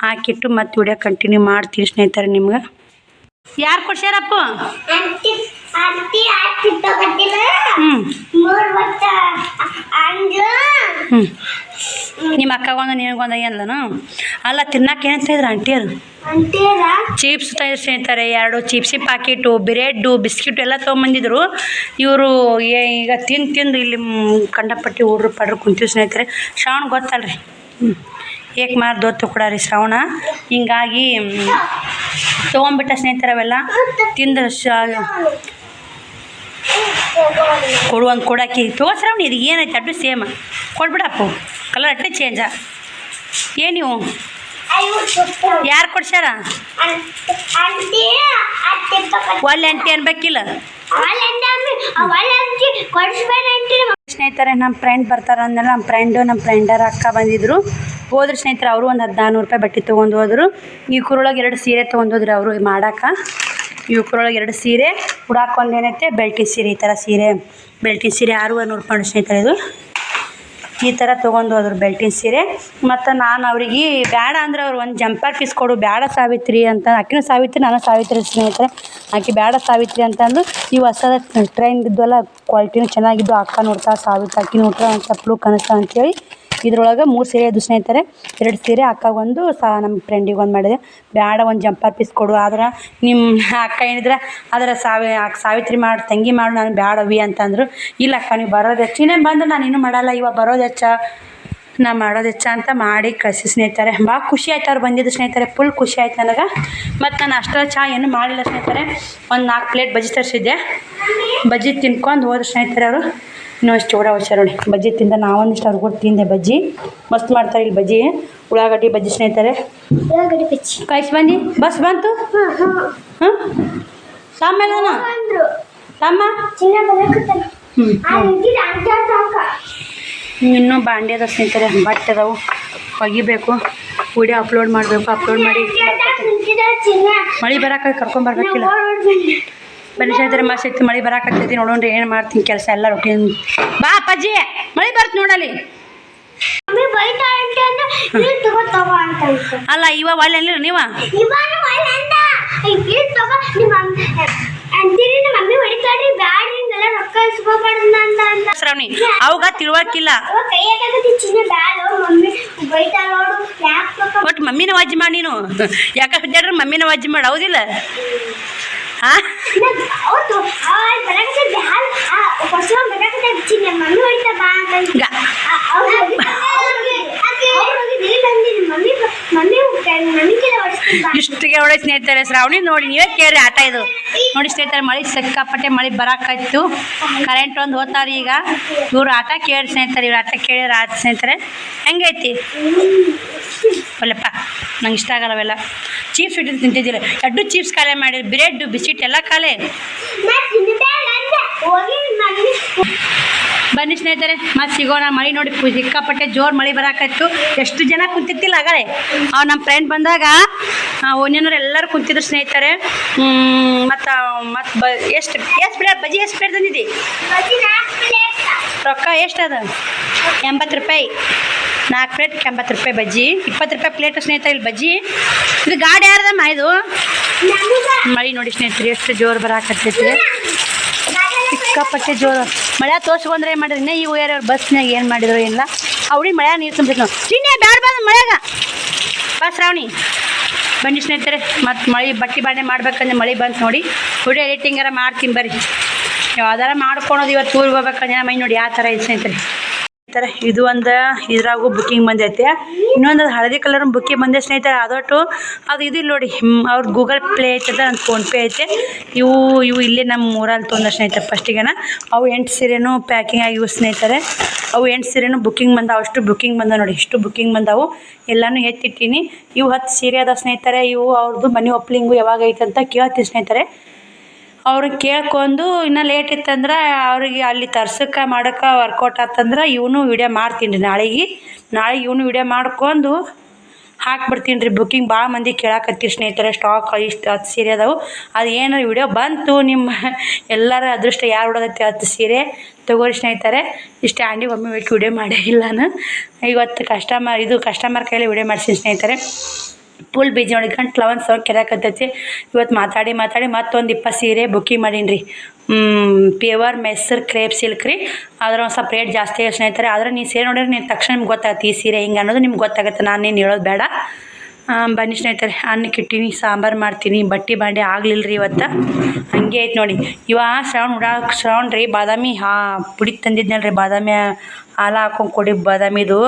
ಹಾಕಿಟ್ಟು ಮತ್ತೆ ವಿಡಿಯೋ ಕಂಟಿನ್ಯೂ ಮಾಡ್ತೀನಿ ಸ್ನೇಹಿತರೆ. ನಿಮ್ಗೆ ಯಾರು ಕೊಡ್ಸ್ಯಾರಪ್ಪ? ನಿಮ್ಮ ಅಕ್ಕಗೊಂದು ನಿನಗೊಂದು ಏನಲ್ಲನು ಅಲ್ಲ ತಿನ್ನಕ್ಕೆ ಏನಂತ ಇದ್ರು ಆಂಟಿ? ಅದು ಚಿಪ್ಸ್ ಸ್ನೇಹಿತರೆ. 2 ಚಿಪ್ಸಿ ಪ್ಯಾಕೆಟು, ಬ್ರೆಡ್ಡು, ಬಿಸ್ಕಿಟ್ ಎಲ್ಲ ತೊಗೊಂಬಂದಿದ್ರು. ಇವರು ಈಗ ತಿಂದು ಇಲ್ಲಿ ಕಂಡಪಟ್ಟಿ ಹುಡ್ರು ಕುಂತೀವಿ ಸ್ನೇಹಿತರೆ. ಶ್ರಾವಣ ಗೊತ್ತಲ್ರಿ, ಏಕ್ ಮಾರ್ ದೋತ್ತು ಕೂಡ ರೀ ಶ್ರಾವಣ. ಹಿಂಗಾಗಿ ತೊಗೊಂಬಿಟ್ಟ ಸ್ನೇಹಿತರೆ. ಅವೆಲ್ಲ ತಿಂದು ಕೊಡುವಂಗೆ ಕೊಡಾಕಿ ತಗೋ ಶ್ರಾವಣಿ. ಇದು ಏನೈತೆ ಅಡ್ಡು ಸೇಮ್ ಕೊಡ್ಬಿಡಪ್ಪು, ಕಲರ್ ಅಟ್ಟೆ ಚೇಂಜಾ. ಏನು ನೀವು ಯಾರು ಕೊಡ್ಸ್ಯಾರ? ಒಳ್ಳೆ ಆಂಟಿ ಅನ್ಬೇಕಿಲ್ಲ ಸ್ನೇಹಿತರೆ. ನಮ್ಮ ಫ್ರೆಂಡ್ ಬರ್ತಾರ ಅಂದಲ್ಲ, ನಮ್ಮ ಫ್ರೆಂಡರ ಅಕ್ಕ ಬಂದಿದ್ರು. ಹೋದ್ರು ಸ್ನೇಹಿತರೆ. ಅವರು ಒಂದು 1400 ರೂಪಾಯಿ ಬಟ್ಟೆ ತೊಗೊಂಡು ಹೋದರು. ಇವ್ರೊಳಗೆ 2 ಸೀರೆ ತೊಗೊಂಡು ಹೋದ್ರಿ ಅವರು ಮಾಡಾಕ. ಇವ್ರೊಳಗೆ 2 ಸೀರೆ, ಉಡಾಕೊಂದು ಏನೈತೆ ಬೆಲ್ಟಿನ ಸೀರೆ. ಈ ಥರ ಸೀರೆ ಬೆಲ್ಟಿನ ಸೀರೆ 600 ರೂಪಾಯಿ ಸ್ನೇಹಿತರೆ. ಇದು ಈ ಥರ ತೊಗೊಂಡು ಹೋದ್ರು ಬೆಲ್ಟಿನ ಸೀರೆ. ಮತ್ತು ನಾನು ಅವ್ರಿಗೆ ಬೇಡ ಅಂದ್ರೆ ಅವ್ರು ಒಂದು ಜಂಪರ್ ಪೀಸ್ ಕೊಡು, ಬೇಡ ಸಾವಿತ್ರಿ ಅಂತ. ಆಕಿನೂ ಸಾವಿತ್ರಿ, ನಾನು ಸಾವಿತ್ರಿ ಸ್ನೇಹಿತರೆ. ಆಕೆ ಬೇಡ ಸಾವಿತ್ರಿ ಅಂತಂದು ಇವು ಹೊಸದ ಟ್ರೆಂಡ್ ಇದ್ವಲ್ಲ, ಕ್ವಾಲಿಟಿನೂ ಚೆನ್ನಾಗಿದ್ದು. ಅಕ್ಕ ನೋಡ್ತಾ ಸಾವಿತ್ರಿ ಆಕಿ ನೋಡ್ತಾ ಒಂದು ಸ್ವಲ್ಪ ಲುಕ್ ಅನಿಸ್ತಾ ಅಂಥೇಳಿ ಇದ್ರೊಳಗೆ 3 ಸೀರೆ ಇದ್ದು ಸ್ನೇಹಿತರೆ. 2 ಸೀರೆ ಅಕ್ಕಗೊಂದು ನಮ್ಮ ಫ್ರೆಂಡಿಗೆ ಒಂದು ಮಾಡಿದೆ. ಬೇಡ ಒಂದು ಜಂಪರ್ ಪೀಸ್ ಕೊಡು. ಆದ್ರೆ ನಿಮ್ಮ ಅಕ್ಕ ಏನಿದ್ರೆ ಅದರ ಸಾವಿತ್ರಿ ಮಾಡಿ ತಂಗಿ ಮಾಡು, ನಾನು ಬೇಡವಿ ಅಂತಂದರು. ಇಲ್ಲ ಅಕ್ಕ ನೀವು ಬರೋದು ಹೆಚ್ಚು, ಇನ್ನೇನು ಬಂದು ನಾನು ಇನ್ನೂ ಮಾಡಲ್ಲ, ಇವಾಗ ಬರೋದು ಹೆಚ್ಚ, ನಾ ಮಾಡೋದು ಹೆಚ್ಚ ಅಂತ ಮಾಡಿ ಕಳಿಸಿ ಸ್ನೇಹಿತರೆ. ಭಾಳ ಖುಷಿ ಆಯ್ತು ಅವ್ರು ಬಂದಿದ್ದು ಸ್ನೇಹಿತರೆ. ಫುಲ್ ಖುಷಿ ಆಯ್ತು ನನಗೆ. ಮತ್ತು ನಾನು ಅಷ್ಟರ ಚಹಾ ಏನೂ ಮಾಡಿಲ್ಲ ಸ್ನೇಹಿತರೆ. ಒಂದು 4 ಪ್ಲೇಟ್ ಬಜ್ಜಿ ತರಿಸಿದ್ದೆ. ಬಜ್ಜಿ ತಿನ್ಕೊಂಡು ಹೋದ್ರು ಸ್ನೇಹಿತರೆ ಅವರು. ಇನ್ನೂ ಅಷ್ಟು ಚೂಡ ಹುಷಾರು ನೋಡಿ. ಬಜ್ಜಿ ತಿಂದ ನಾವೊಂದಿಷ್ಟು ಅವ್ರು ಕೂಡ ತಿಂದೆ. ಬಜ್ಜಿ ಮಸ್ತ್ ಮಾಡ್ತಾರೆ ಇಲ್ಲಿ ಬಜ್ಜಿ, ಉಳ್ಳಾಗಡ್ಡಿ ಬಜ್ಜಿ ಸ್ನೇಹಿತರೆ. ಕಳಿಸಿ ಬಂದು ಬಸ್ ಬಂತು. ಹಾಂ ಸಾಮೇಲೆ ತಮ್ಮ ಇನ್ನೂ ಬಾಂಡೆ ಅದ ಸ್ನೇಹಿತರೆ. ಬಟ್ಟೆ ಅದಾವು ಒಗಿಬೇಕು, ವಿಡಿಯೋ ಅಪ್ಲೋಡ್ ಮಾಡಬೇಕು. ಅಪ್ಲೋಡ್ ಮಾಡಿ ಮಳೆ ಬರೋಕೆ ಕರ್ಕೊಂಬರ್ಬೇಕಿಲ್ಲ. ಬನ್ನಿ ಸ್ನೇಹಿತರೆ, ಮಸ್ತ್ ಐತಿ ಮಳೆ ಬರಾಕತ್ತೈತಿ. ನೋಡೋಣ್ರಿ ಏನು ಮಾಡ್ತೀನಿ ಕೆಲಸ ಎಲ್ಲ ರೊಟೀನ್. ಬಾ ಅಪ್ಪಾಜಿ ಮಳೆ ಬರ್ತು ನೋಡಲ್ಲಿ. ಅಲ್ಲ ಇವಾಗ ಒಳ್ಳೆ ಅಲ್ಲ ನೀವ ಮಮ್ಮಿ ಹೊಡಿತಾಡ್ರಿ ಬ್ಯಾಡ್ರಿ ನಿಮ್ಮೆಲ್ಲ ರೊಕ್ಕ ಇಸ್ಕೊಬಾರ್ದು ಅಂತ ಶ್ರಾವಣಿ ಅವಾಗ ತಿಳುವಳಿಕಿಲ್ಲ. ಕೈಯಾಗತ್ತಿ ಚಿನ್ನ ಬ್ಯಾಡ ಮಮ್ಮಿ ಬೈತಾ ನೋಡು ಯಾಕೆ ರೊಕ್ಕ ಒಟ್ಟು ಮಮ್ಮಿನ ವಾಜಿ ಮಾಡಿ ನೀನು ಯಾಕೆ ಮಮ್ಮಿನ ವಾಜಿ ಮಾಡಿ ಹೌದಿಲ್ಲ? ಹಾ ಅವತ್ತು ಬರಕತ್ತೆ ಬ್ಯಾಡ ಫಸ್ಟ್ ಬರಕತ್ತೆ ಚಿನ್ನ ಮಮ್ಮಿ ಹೊಡಿತಾ ಬಾ ಅಂತ ಇಷ್ಟಿಗೆ ಒಳ್ಳೆ ಸ್ನೇಹಿತರೆ ಶ್ರಾವಣಿ ನೋಡಿ ನೀವೇ ಕೇಳ್ರಿ ಆಟ ಇದು ನೋಡಿ ಸ್ನೇಹಿತರೆ. ಮಳೆ ಸಿಕ್ಕಾಪಟ್ಟೆ ಮಳೆ ಬರಾಕಾಯ್ತು, ಕರೆಂಟ್ ಒಂದು ಹೋಗ್ತಾರೆ ಈಗ. ಇವ್ರು ಆಟ ಕೇಳಿ ಸ್ನೇಹಿತರೆ, ಇವ್ರು ಆಟ ಕೇಳಿದ್ರೆ ಆಟ ಸ್ನೇಹಿತರೆ. ಹೆಂಗೈತಿ ಒಲ್ಲಪ್ಪ, ನಂಗೆ ಇಷ್ಟ ಆಗಲ್ಲವೆಲ್ಲ. ಚೀಪ್ಸ್ ಇಟ್ಟು ತಿಂತಿದ್ದಿಲ್ಲ, ಎರಡು ಚೀಪ್ಸ್ ಖಾಲಿ ಮಾಡಿ, ಬ್ರೆಡ್ ಬಿಸ್ಕಿಟ್ ಎಲ್ಲ ಖಾಲಿ. ಬನ್ನಿ ಸ್ನೇಹಿತರೆ ಮತ್ತೆ ಸಿಗೋಣ. ಮಳೆ ನೋಡಿ ಸಿಕ್ಕಾಪಟ್ಟೆ ಜೋರು ಮಳೆ ಬರಾಕಾಯ್ತು. ಎಷ್ಟು ಜನ ಕುಂತಿತ್ತಿಲ್ಲ ಆಗಲೇ. ಅವ್ರು ನಮ್ಮ ಫ್ರೆಂಡ್ ಬಂದಾಗ ಓನ್ಯನವ್ರು ಎಲ್ಲರೂ ಕುಂತಿದ್ರು ಸ್ನೇಹಿತರೆ. ಮತ್ತು ಎಷ್ಟು ಪ್ಲೇಟ್ ಬಜ್ಜಿ ಎಷ್ಟು ಪ್ಲೇಟ್ ತಂದಿದ್ದಿ? ರೊಕ್ಕ ಎಷ್ಟು ಅದು? 80 ರೂಪಾಯಿ 4 ಪ್ಲೇಟ್ 80 ರೂಪಾಯಿ ಬಜ್ಜಿ, 20 ರೂಪಾಯಿ ಪ್ಲೇಟ್ ಸ್ನೇಹಿತರೆ. ಇಲ್ಲಿ ಬಜ್ಜಿ ಇದು ಗಾಡಿ ಯಾರ್ದಮ್ಮ ಇದು? ಮಳೆ ನೋಡಿ ಸ್ನೇಹಿತರೆ ಎಷ್ಟು ಜೋರು ಬರಾಕತ್ತೈತಿ, ಸಿಕ್ಕಾಪಟ್ಟೆ ಜೋರು ಮಳೆ ತೋರ್ಸ್ಕೊಂಡ್ರೆ ಏನು ಮಾಡಿದ್ರು. ಇನ್ನೇ ಈ ಯಾರ್ಯಾರು ಬಸ್ನಾಗ ಏನು ಮಾಡಿದ್ರು ಇಲ್ಲ. ಅವ್ರಿ ಮಳೆ ನೀರು ತುಂಬಿಟ್ಟು ನಾವು ಚಿನ್ನೆ ಬ್ಯಾಡ ಬಂದು ಮಳೆಗ ಬಾ ಶ್ರಾವಣಿ. ಬನ್ನಿ ಸ್ನೇಹಿತರೆ ಮತ್ತು ಮಳೆ ಬಟ್ಟೆ ಬಾಂಡೆ ಮಾಡ್ಬೇಕಂದ್ರೆ ಮಳೆ ಬಂತು ನೋಡಿ. ವಿಡಿಯೋ ಎಡಿಟಿಂಗಾರ ಮಾಡ್ತೀನಿ ಬರ್ರಿ. ಯಾವ್ದಾರ ಮಾಡ್ಕೊಳೋದು ಇವತ್ತು ಊರಿಗೆ ಹೋಗ್ಬೇಕಂದ್ರೆ ಮೈ ನೋಡಿ ಯಾವ ಥರ ಇದೆ ಸ್ನೇಹಿತರೆ. ಥರ ಇದು ಒಂದು ಇದ್ರಾಗೂ ಬುಕ್ಕಿಂಗ್ ಬಂದೈತೆ. ಇನ್ನೊಂದು ಹಳದಿ ಕಲರ್ ಬುಕ್ಕಿಂಗ್ ಬಂದೆ ಸ್ನೇಹಿತರೆ. ಅದೊಟ್ಟು ಅದು ಇದು ನೋಡಿ ಅವ್ರ ಗೂಗಲ್ ಪ್ಲೇ ಐತದ, ನನ್ನ ಫೋನ್ಪೇ ಐತೆ. ಇವು ಇಲ್ಲೇ ನಮ್ಮ ಊರಲ್ಲಿ ತೊಂದ ಸ್ನೇಹಿತರೆ. ಫಸ್ಟಿಗೆನ ಅವು 8 ಸೀರೆನೂ ಪ್ಯಾಕಿಂಗ್ ಆಗಿವು ಸ್ನೇಹಿತರೆ. ಅವು 8 ಸೀರೆನೂ ಬುಕ್ಕಿಂಗ್ ಬಂದಾವು. ಅಷ್ಟು ಬುಕ್ಕಿಂಗ್ ಬಂದಾವ ನೋಡಿ, ಇಷ್ಟು ಬುಕ್ಕಿಂಗ್ ಬಂದಾವು. ಎಲ್ಲನೂ ಎತ್ತಿಟ್ಟೀನಿ. ಇವು 10 ಸೀರೆ ಅದ ಸ್ನೇಹಿತರೆ. ಇವು ಅವ್ರದ್ದು ಮನೆ ಒಪ್ಲಿಂಗು ಯಾವಾಗ ಐತೆ ಅಂತ ಕೇಳ್ತೀವಿ ಸ್ನೇಹಿತರೆ. ಅವ್ರಿಗೆ ಕೇಳ್ಕೊಂಡು ಇನ್ನೂ ಲೇಟ್ ಇತ್ತಂದ್ರೆ ಅವ್ರಿಗೆ ಅಲ್ಲಿ ತರ್ಸಕ್ಕೆ ಮಾಡೋಕ್ಕೆ ವರ್ಕೌಟ್ ಆತಂದ್ರೆ ಇವನು ವೀಡಿಯೋ ಮಾಡ್ತೀನಿ ರೀ. ನಾಳೆ ಇವನು ವೀಡಿಯೋ ಮಾಡ್ಕೊಂಡು ಹಾಕ್ಬಿಡ್ತೀನಿ ರೀ. ಬುಕ್ಕಿಂಗ್ ಭಾಳ ಮಂದಿ ಕೇಳಾಕತ್ತೀರಿ ಸ್ನೇಹಿತರೆ. ಸ್ಟಾಕ್ ಇಷ್ಟು 10 ಸೀರೆ ಅದಾವು. ಅದು ಏನಾರು ವೀಡಿಯೋ ಬಂತು ನಿಮ್ಮ ಎಲ್ಲರ ಅದೃಷ್ಟ ಯಾರು ಹೊಡೋದೈತಿ 10 ಸೀರೆ ತೊಗೋರಿ ಸ್ನೇಹಿತರೆ. ಇಷ್ಟು ಆಂಡಿಗೆ ಒಮ್ಮೆ ವೀಡಿಯೋ ಮಾಡೇ ಇಲ್ಲ ನಾನು. ಇವತ್ತು ಕಸ್ಟಮರ್ ಕೈಯಲ್ಲಿ ವೀಡಿಯೋ ಮಾಡಿಸಿನಿ ಸ್ನೇಹಿತರೆ. ಫುಲ್ ಬಿಜಿ ನೋಡಿ, ಗಂಟ್ಲು ಒಂದು ಸೌಂಡ್ ಕೆರೆಯಾಕತ್ತೈತಿ. ಇವತ್ತು ಮಾತಾಡಿ ಮತ್ತೊಂದು 20 ಸೀರೆ ಬುಕ್ಕಿಂಗ್ ಮಾಡೀನಿ ರೀ. ಪ್ಯೂರ್ ಮೆಸ್ಸರ್ ಕ್ರೇಪ್ ಸಿಲ್ಕ್ ರೀ. ಅದ್ರ ಒಂದು ಸ್ವಲ್ಪ ರೇಟ್ ಜಾಸ್ತಿ ಆಗಿದೆ ಸ್ನೇಹಿತರೆ. ಆದರೆ ನೀವು ಸೀರೆ ನೋಡಿದ್ರೆ ನೀವು ತಕ್ಷಣ ನಿಮ್ಗೆ ಗೊತ್ತಾಗುತ್ತೆ ಈ ಸೀರೆ ಹಿಂಗೆ ಅನ್ನೋದು ನಿಮ್ಗೆ ಗೊತ್ತಾಗುತ್ತೆ. ನಾನೇನು ಹೇಳೋದು ಬೇಡ. ಬನ್ನಿ ಸ್ನೇಹಿತರೆ, ಅನ್ನಕ್ಕೆ ಇಟ್ಟೀನಿ, ಸಾಂಬಾರು ಮಾಡ್ತೀನಿ. ಬಟ್ಟೆ ಬಾಂಡೆ ಆಗಲಿಲ್ಲ ರೀ ಇವತ್ತು, ಹಂಗೆ ಐತೆ ನೋಡಿ. ಶ್ರಾವಣ ರೀ ಬಾದಾಮಿ ಪುಡಿ ತಂದಿದ್ನಲ್ಲ ರೀ, ಬಾದಾಮಿ ಹಾಲು ಹಾಕೊಂಡು ಕೊಡಿ ಬಾದಾಮಿದು.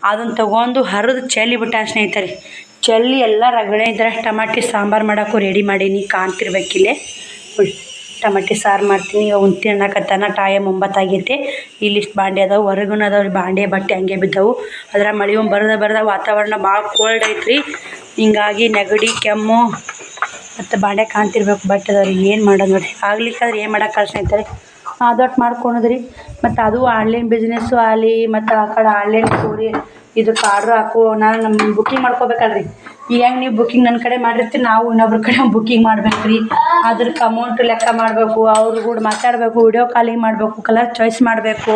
ಅದನ್ನು ತೊಗೊಂಡು ಹರಿದು ಚೆಲ್ಲಿ ಬಿಟ್ಟ ಸ್ನೇಹಿತರೆ. ಚೆಲ್ಲಿ ಎಲ್ಲ ರಗಡೆ ಇದ್ರೆ ಟಮಾಟಿ ಸಾಂಬಾರು ಮಾಡೋಕ್ಕೂ ರೆಡಿ ಮಾಡೀನಿ. ಕಾಣ್ತಿರ್ಬೇಕಿಲ್ಲೇ ನೋಡಿ, ಟಮಾಟಿ ಸಾರು ಮಾಡ್ತೀನಿ. ಉಂತಿ ಅನ್ನಕತ್ತಾನ. ಟೈಮ್ 9 ಆಗೈತೆ. ಇಲ್ಲಿಷ್ಟು ಬಾಂಡೆ ಅದಾವೆ, ಹೊರಗೂ ಅದಾವೆ ರೀ ಬಾಂಡೆ. ಬಟ್ಟೆ ಹಂಗೆ ಬಿದ್ದವು. ಅದರ ಮಳೆ ಬರದ ವಾತಾವರಣ ಭಾಳ ಕೋಲ್ಡ್ ಐತ್ರಿ. ಹಿಂಗಾಗಿ ನೆಗಡಿ ಕೆಮ್ಮು ಮತ್ತು ಬಾಂಡೆ ಕಾಣ್ತಿರ್ಬೇಕು. ಬಟ್ಟೆ ಅದಾವ್ರಿ, ಏನು ಮಾಡೋದು ನೋಡಿ. ಆಗ್ಲಿಕ್ಕಾದ್ರೆ ಏನು ಮಾಡೋಕ್ಕಲ್ಲ ಸ್ನೇಹಿತರೆ. ಅದೊಟ್ಟು ಮಾಡ್ಕೊಳೋದ್ರಿ. ಮತ್ತು ಅದು ಆನ್ಲೈನ್ ಬಿಸ್ನೆಸ್ಸು ಆಗಲಿ, ಮತ್ತು ಆ ಕಡೆ ಆನ್ಲೈನ್ ಸ್ಟೋರಿ ಇದಕ್ಕೆ ಆರ್ಡ್ರ್ ಹಾಕು. ನಮ್ಮ ಬುಕ್ಕಿಂಗ್ ಮಾಡ್ಕೋಬೇಕಲ್ರಿ. ಈಗ ಹೆಂಗೆ ನೀವು ಬುಕ್ಕಿಂಗ್ ನನ್ನ ಕಡೆ ಮಾಡಿರ್ತೀರಿ, ನಾವು ಇನ್ನೊಬ್ರ ಕಡೆ ಬುಕ್ಕಿಂಗ್ ಮಾಡ್ಬೇಕು ರೀ. ಅದಕ್ಕೆ ಅಮೌಂಟ್ ಲೆಕ್ಕ ಮಾಡಬೇಕು, ಅವ್ರ ಕೂಡ ಮಾತಾಡಬೇಕು, ವಿಡಿಯೋ ಕಾಲಿಂಗ್ ಮಾಡಬೇಕು, ಕಲರ್ ಚಾಯ್ಸ್ ಮಾಡಬೇಕು.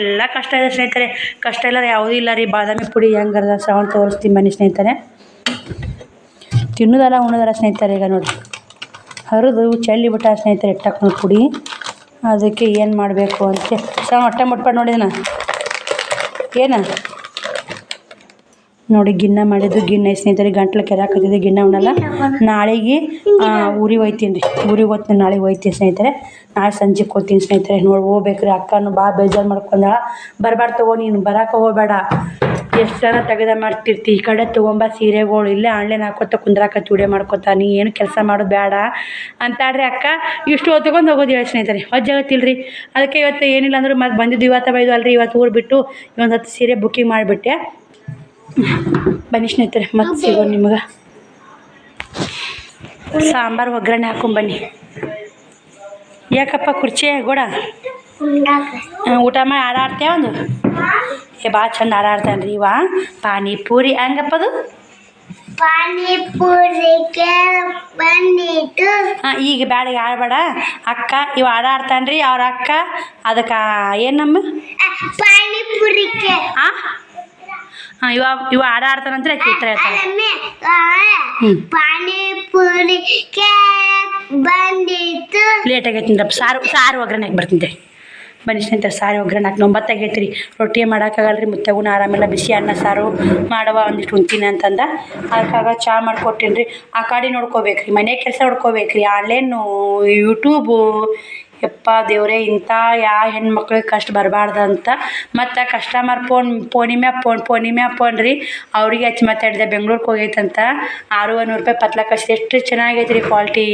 ಎಲ್ಲ ಕಷ್ಟ ಇದೆ ಸ್ನೇಹಿತರೆ. ಕಷ್ಟ ಇಲ್ಲ ಯಾವುದೂ ಇಲ್ಲ ರೀ. ಬಾದಾಮಿ ಪುಡಿ ಹೆಂಗದ ಶ್ರಾವಣ ತೋರಿಸ್ತೀನಿ ಬನ್ನಿ ಸ್ನೇಹಿತರೆ. ತಿನ್ನೋದಲ್ಲ ಉಣ್ಣೋದಲ್ಲ ಸ್ನೇಹಿತರೆ. ಈಗ ನೋಡಿ ಹರಿದು ಚೆಲ್ಲಿ ಬಿಟ್ಟ ಸ್ನೇಹಿತರೆ ಇಟ್ಟಕ್ಕೆ ಪುಡಿ. ಅದಕ್ಕೆ ಏನು ಮಾಡಬೇಕು ಅಂತ ಶ್ರಾವಣ ಹೊಟ್ಟೆ ಮುಟ್ಬಾರ್ದು ನೋಡಿದನ ಏನು ನೋಡಿ. ಗಿನ್ನ ಮಾಡಿದ್ದು ಗಿನ್ನ ಸ್ನೇಹಿತರೆ. ಗಂಟ್ಲು ಕೆರೆಯಾಕತ್ತಿದೆ, ಗಿನ್ನ ಉಣ್ಣಲ್ಲ. ನಾಳೆಗೆ ಊರಿಗೆ ಹೋಗ್ತೀನಿ ರೀ. ಊರಿಗೆ ಹೋಗ್ತೀನಿ, ನಾಳೆಗೆ ಹೋಗ್ತೀನಿ ಸ್ನೇಹಿತರೆ. ನಾಳೆ ಸಂಜೆಗೆ ಹೋಗ್ತೀನಿ ಸ್ನೇಹಿತರೆ. ನೋಡಿ ಹೋಗ್ಬೇಕು ರೀ. ಅಕ್ಕನೂ ಭಾಳ ಬೇಜಾರು ಮಾಡ್ಕೊಂಡಾಳ. ಬರಬಾರ್ದು ತಗೋ, ನೀನು ಬರೋಕೆ ಹೋಗಬೇಡ, ಎಷ್ಟು ಜನ ತೆಗೆದ ಮಾಡ್ತಿರ್ತಿ. ಈ ಕಡೆ ತೊಗೊಂಬ ಸೀರೆಗಳು, ಇಲ್ಲೇ ಆನ್ಲೈನ್ ಹಾಕೋತ ಕುಂದ್ರಾಕತ್ತಿ ವಿಡಿಯೋ ಮಾಡ್ಕೊತ, ನೀ ಏನು ಕೆಲಸ ಮಾಡೋದು ಬೇಡ ಅಂತಾಡ್ರಿ ಅಕ್ಕ. ಇಷ್ಟು ಹೊತ್ಕೊಂಡು ಹೋಗೋದು ಹೇಳಿ ಸ್ನೇಹಿತರೆ. ಹೊಜ್ಜಾಗತ್ತಿಲ್ಲ ರೀ. ಅದಕ್ಕೆ ಇವತ್ತು ಏನಿಲ್ಲ ಅಂದ್ರೆ ಮತ್ತೆ ಬಂದಿದ್ದು ಇವತ್ತು ಬೈದು ಅಲ್ರಿ. ಇವತ್ತು ಊರು ಬಿಟ್ಟು ಒಂದು 10 ಸೀರೆ ಬುಕ್ಕಿಂಗ್ ಮಾಡಿಬಿಟ್ಟೆ. ಬನ್ನಿ ಸ್ನೇಹಿತರೆ, ಮತ್ತೆ ಸಿಗೋಣ ನಿಮ್ಗೆ. ಸಾಂಬಾರು ಒಗ್ಗರಣೆ ಹಾಕೊಂಬನ್ನಿ. ಯಾಕಪ್ಪ ಕುರ್ಚಿ ಗೋಡ ಊಟ ಮಾಡಿ ಆಡ್ತೇವೆ ಒಂದು ಭಾಳ ಚಂದ ಆಡ್ತಾನೆ ರೀ. ಇವ ಪಾನಿಪೂರಿ ಹಂಗಪ್ಪದು ಪಾನಿಪುರಿಗೆ ಬಂದಿತ್ತು. ಈಗ ಬೇಡ ಆಡಬೇಡ ಅಕ್ಕ. ಇವ ಆಡ್ತಾನೆ ರೀ ಅವ್ರ ಅಕ್ಕ. ಅದಕ್ಕೆ ಏನಮ್ಮ ಪಾನಿಪುರಿಗೆ ಇವ ಆಡ್ತಾನಂದ್ರೆ ಉತ್ತರ ಹೇಳ್ತಾನೆ. ಪಾನಿಪುರಿಗೆ ಬಂದಿತ್ತು ಲೇಟ್ ಆಗೈತಿ ಸಾರು ಒಗ್ಗರಣೆ ಹಾಕಿ ಬರ್ತಿದ್ದೆ ಬನ್ನಿ ಸ್ನೇಹಿತರೆ ಸಾರು ಒಗ್ಗರಣೆ ಹಾಕಿ 9 ಆಗೈತೆ ರೀ ರೊಟ್ಟಿ ಮಾಡೋಕ್ಕಾಗಲ್ಲ ರೀ ಮುತ್ತೆಗೂ ಆರಾಮಿಲ್ಲ ಬಿಸಿ ಅನ್ನ ಸಾರು ಮಾಡವ ಒಂದಿಷ್ಟು ಉಣ್ತೀನಿ ಅಂತಂದ ಅದಕ್ಕಾಗ ಚಹಾ ಮಾಡಿಕೊಟ್ಟೀನಿ ರೀ ಆ ಕಡೆ ನೋಡ್ಕೋಬೇಕು ರೀ ಮನೆ ಕೆಲಸ ನೋಡ್ಕೋಬೇಕು ರೀ ಆನ್ಲೈನು ಯೂಟ್ಯೂಬು ಯಪ್ಪ ದೇವರೇ ಇಂಥ ಯಾವ ಹೆಣ್ಮಕ್ಳಿಗೆ ಕಷ್ಟ ಬರಬಾರ್ದು ಅಂತ ಮತ್ತು ಕಸ್ಟಮರ್ ಫೋನ್ ರೀ ಅವ್ರಿಗೆ ಹಚ್ಚಿ ಮಾತಾಡಿದೆ ಬೆಂಗ್ಳೂರಿಗೆ ಹೋಗೈತಂತ 600 ರೂಪಾಯಿ ಪತ್ಲ ಕಳಿಸಿದೆ ಎಷ್ಟು ಚೆನ್ನಾಗೈತೆ ರೀ ಕ್ವಾಲಿಟಿ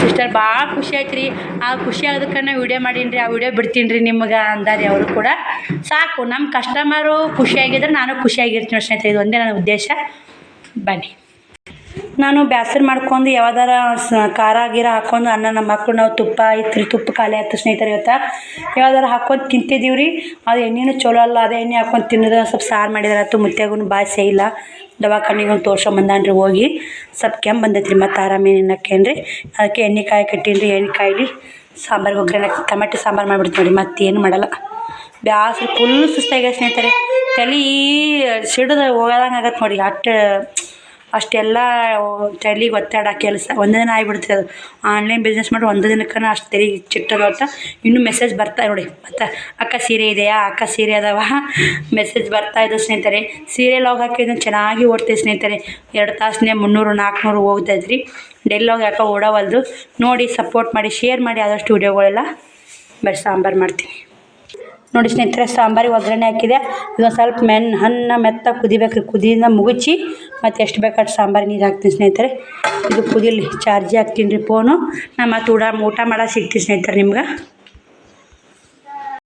ಸಿಸ್ಟರ್ ಭಾಳ ಖುಷಿ ಆಯ್ತು ರೀ ಆ ಖುಷಿ ಆಗೋದಕ್ಕೆ ನಾನು ವೀಡಿಯೋ ಮಾಡೀನಿ ರೀ ಆ ವೀಡಿಯೋ ಬಿಡ್ತೀನಿ ರೀ ನಿಮ್ಗೆ ಅಂದಾರೆ ಅವರು ಕೂಡ ಸಾಕು ನಮ್ಮ ಕಸ್ಟಮರು ಖುಷಿಯಾಗಿದ್ರೆ ನಾನು ಖುಷಿಯಾಗಿರ್ತೀನಿ ಸ್ನೇಹಿತರೆ ಇದು ಒಂದೇ ನನ್ನ ಉದ್ದೇಶ ಬನ್ನಿ ನಾನು ಬೇಸರ ಮಾಡ್ಕೊಂಡು ಯಾವ್ದಾರ ಖಾರ ಗೀರ ಹಾಕ್ಕೊಂಡು ಅನ್ನ ನಮ್ಮ ಮಕ್ಕಳು ನಾವು ತುಪ್ಪ ಐತ್ರಿ ತುಪ್ಪ ಖಾಲಿ ಆಯ್ತು ಸ್ನೇಹಿತರೆ ಇವತ್ತು ಯಾವ್ದಾರು ಹಾಕ್ಕೊಂಡು ತಿಂತಿದ್ದೀವಿ ರೀ ಅದು ಎಣ್ಣೆನೂ ಚಲೋ ಅಲ್ಲ ಅದೇ ಎಣ್ಣೆ ಹಾಕ್ಕೊಂಡು ತಿನ್ನೋದು ಸ್ವಲ್ಪ ಸಾರು ಮಾಡಿದ್ರೆ ಆಯ್ತು ಮುತ್ತೆಗೂ ಬಾಸೆ ಇಲ್ಲ ದವಾಖಾನಿಗೆ ಒಂದು ತೋರ್ಸ್ಕೊಂಬಂದಾನ್ರಿ ಹೋಗಿ ಸ್ವಲ್ಪ ಕೆಮ್ಮು ಬಂದೈತೆ ರೀ ಮತ್ತು ಆರಾಮೇನು ಅನ್ನಕ್ಕೇನು ರೀ ಅದಕ್ಕೆ ಎಣ್ಣೆ ಕಾಯಿ ಕಟ್ಟೀನಿ ರೀ ಎಣ್ಣೆ ಕಾಯಿಲಿ ಸಾಂಬಾರಿಗೆ ಒಗ್ಗರಣೆ ಟೊಮೆಟೊ ಸಾಂಬಾರು ಮಾಡಿಬಿಡ್ತೀನಿ ನೋಡಿ ಮತ್ತೇನು ಮಾಡಲ್ಲ ಬ್ಯಾಸ್ರು ಫುಲ್ ಸುಸ್ತಾಗಿದೆ ಸ್ನೇಹಿತರೆ ತಲೆ ಸಿಡಿದು ಹೋಗೋದಂಗೆ ಆಗತ್ತೆ ನೋಡಿ ಅಷ್ಟೆಲ್ಲ ತಲೆಗೆ ಒತ್ತಡ ಕೆಲಸ ಒಂದೇ ದಿನ ಆಗಿಬಿಡ್ತದೆ ಅದು ಆನ್ಲೈನ್ ಬಿಸ್ನೆಸ್ ಮಾಡಿ ಒಂದು ದಿನಕ್ಕೆ ಅಷ್ಟು ತಲೆ ಚಿಟ್ಟದ ಇನ್ನೂ ಮೆಸೇಜ್ ಬರ್ತಾ ನೋಡಿ ಮತ್ತು ಅಕ್ಕ ಸೀರೆ ಇದೆಯಾ ಅಕ್ಕ ಸೀರೆ ಅದಾವ ಮೆಸೇಜ್ ಬರ್ತಾಯಿದ್ದು ಸ್ನೇಹಿತರೆ ಸೀರೆ ಲಾಗ್ ಹಾಕಿದ್ರೆ ಚೆನ್ನಾಗಿ ಓಡ್ತೀವಿ ಸ್ನೇಹಿತರೆ 2 ತಾಸನ್ನೇ 300-400 ಹೋಗ್ತಾಯಿದ್ರಿ ಡೆಲ್ಲಿ ಲಾಗ್ ಯಾಕೆ ಓಡವಲ್ದು ನೋಡಿ ಸಪೋರ್ಟ್ ಮಾಡಿ ಶೇರ್ ಮಾಡಿ ಆದಷ್ಟು ವೀಡಿಯೋಗಳೆಲ್ಲ ಬರೀ ಸಾಂಬಾರು ಮಾಡ್ತೀನಿ ನೋಡಿ ಸ್ನೇಹಿತರೆ ಸಾಂಬಾರಿಗೆ ಒಗ್ಗರಣೆ ಹಾಕಿದೆ ಇದೊಂದು ಸ್ವಲ್ಪ ಮೆತ್ತ ಕುದಿಬೇಕು ರೀ ಕುದಿಯಿಂದ ಮುಗಿಸಿ ಮತ್ತು ಎಷ್ಟು ಬೇಕಾದ್ರೆ ಸಾಂಬಾರು ನೀರು ಹಾಕ್ತೀನಿ ಸ್ನೇಹಿತರೆ ಇದು ಕುದಿಲಿ ಚಾರ್ಜಿ ಹಾಕ್ತೀನಿ ರೀ ಫೋನು ನಾ ಮತ್ತು ಊಟ ಮಾಡೋ ಸಿಗ್ತೀನಿ ಸ್ನೇಹಿತರೆ ನಿಮ್ಗೆ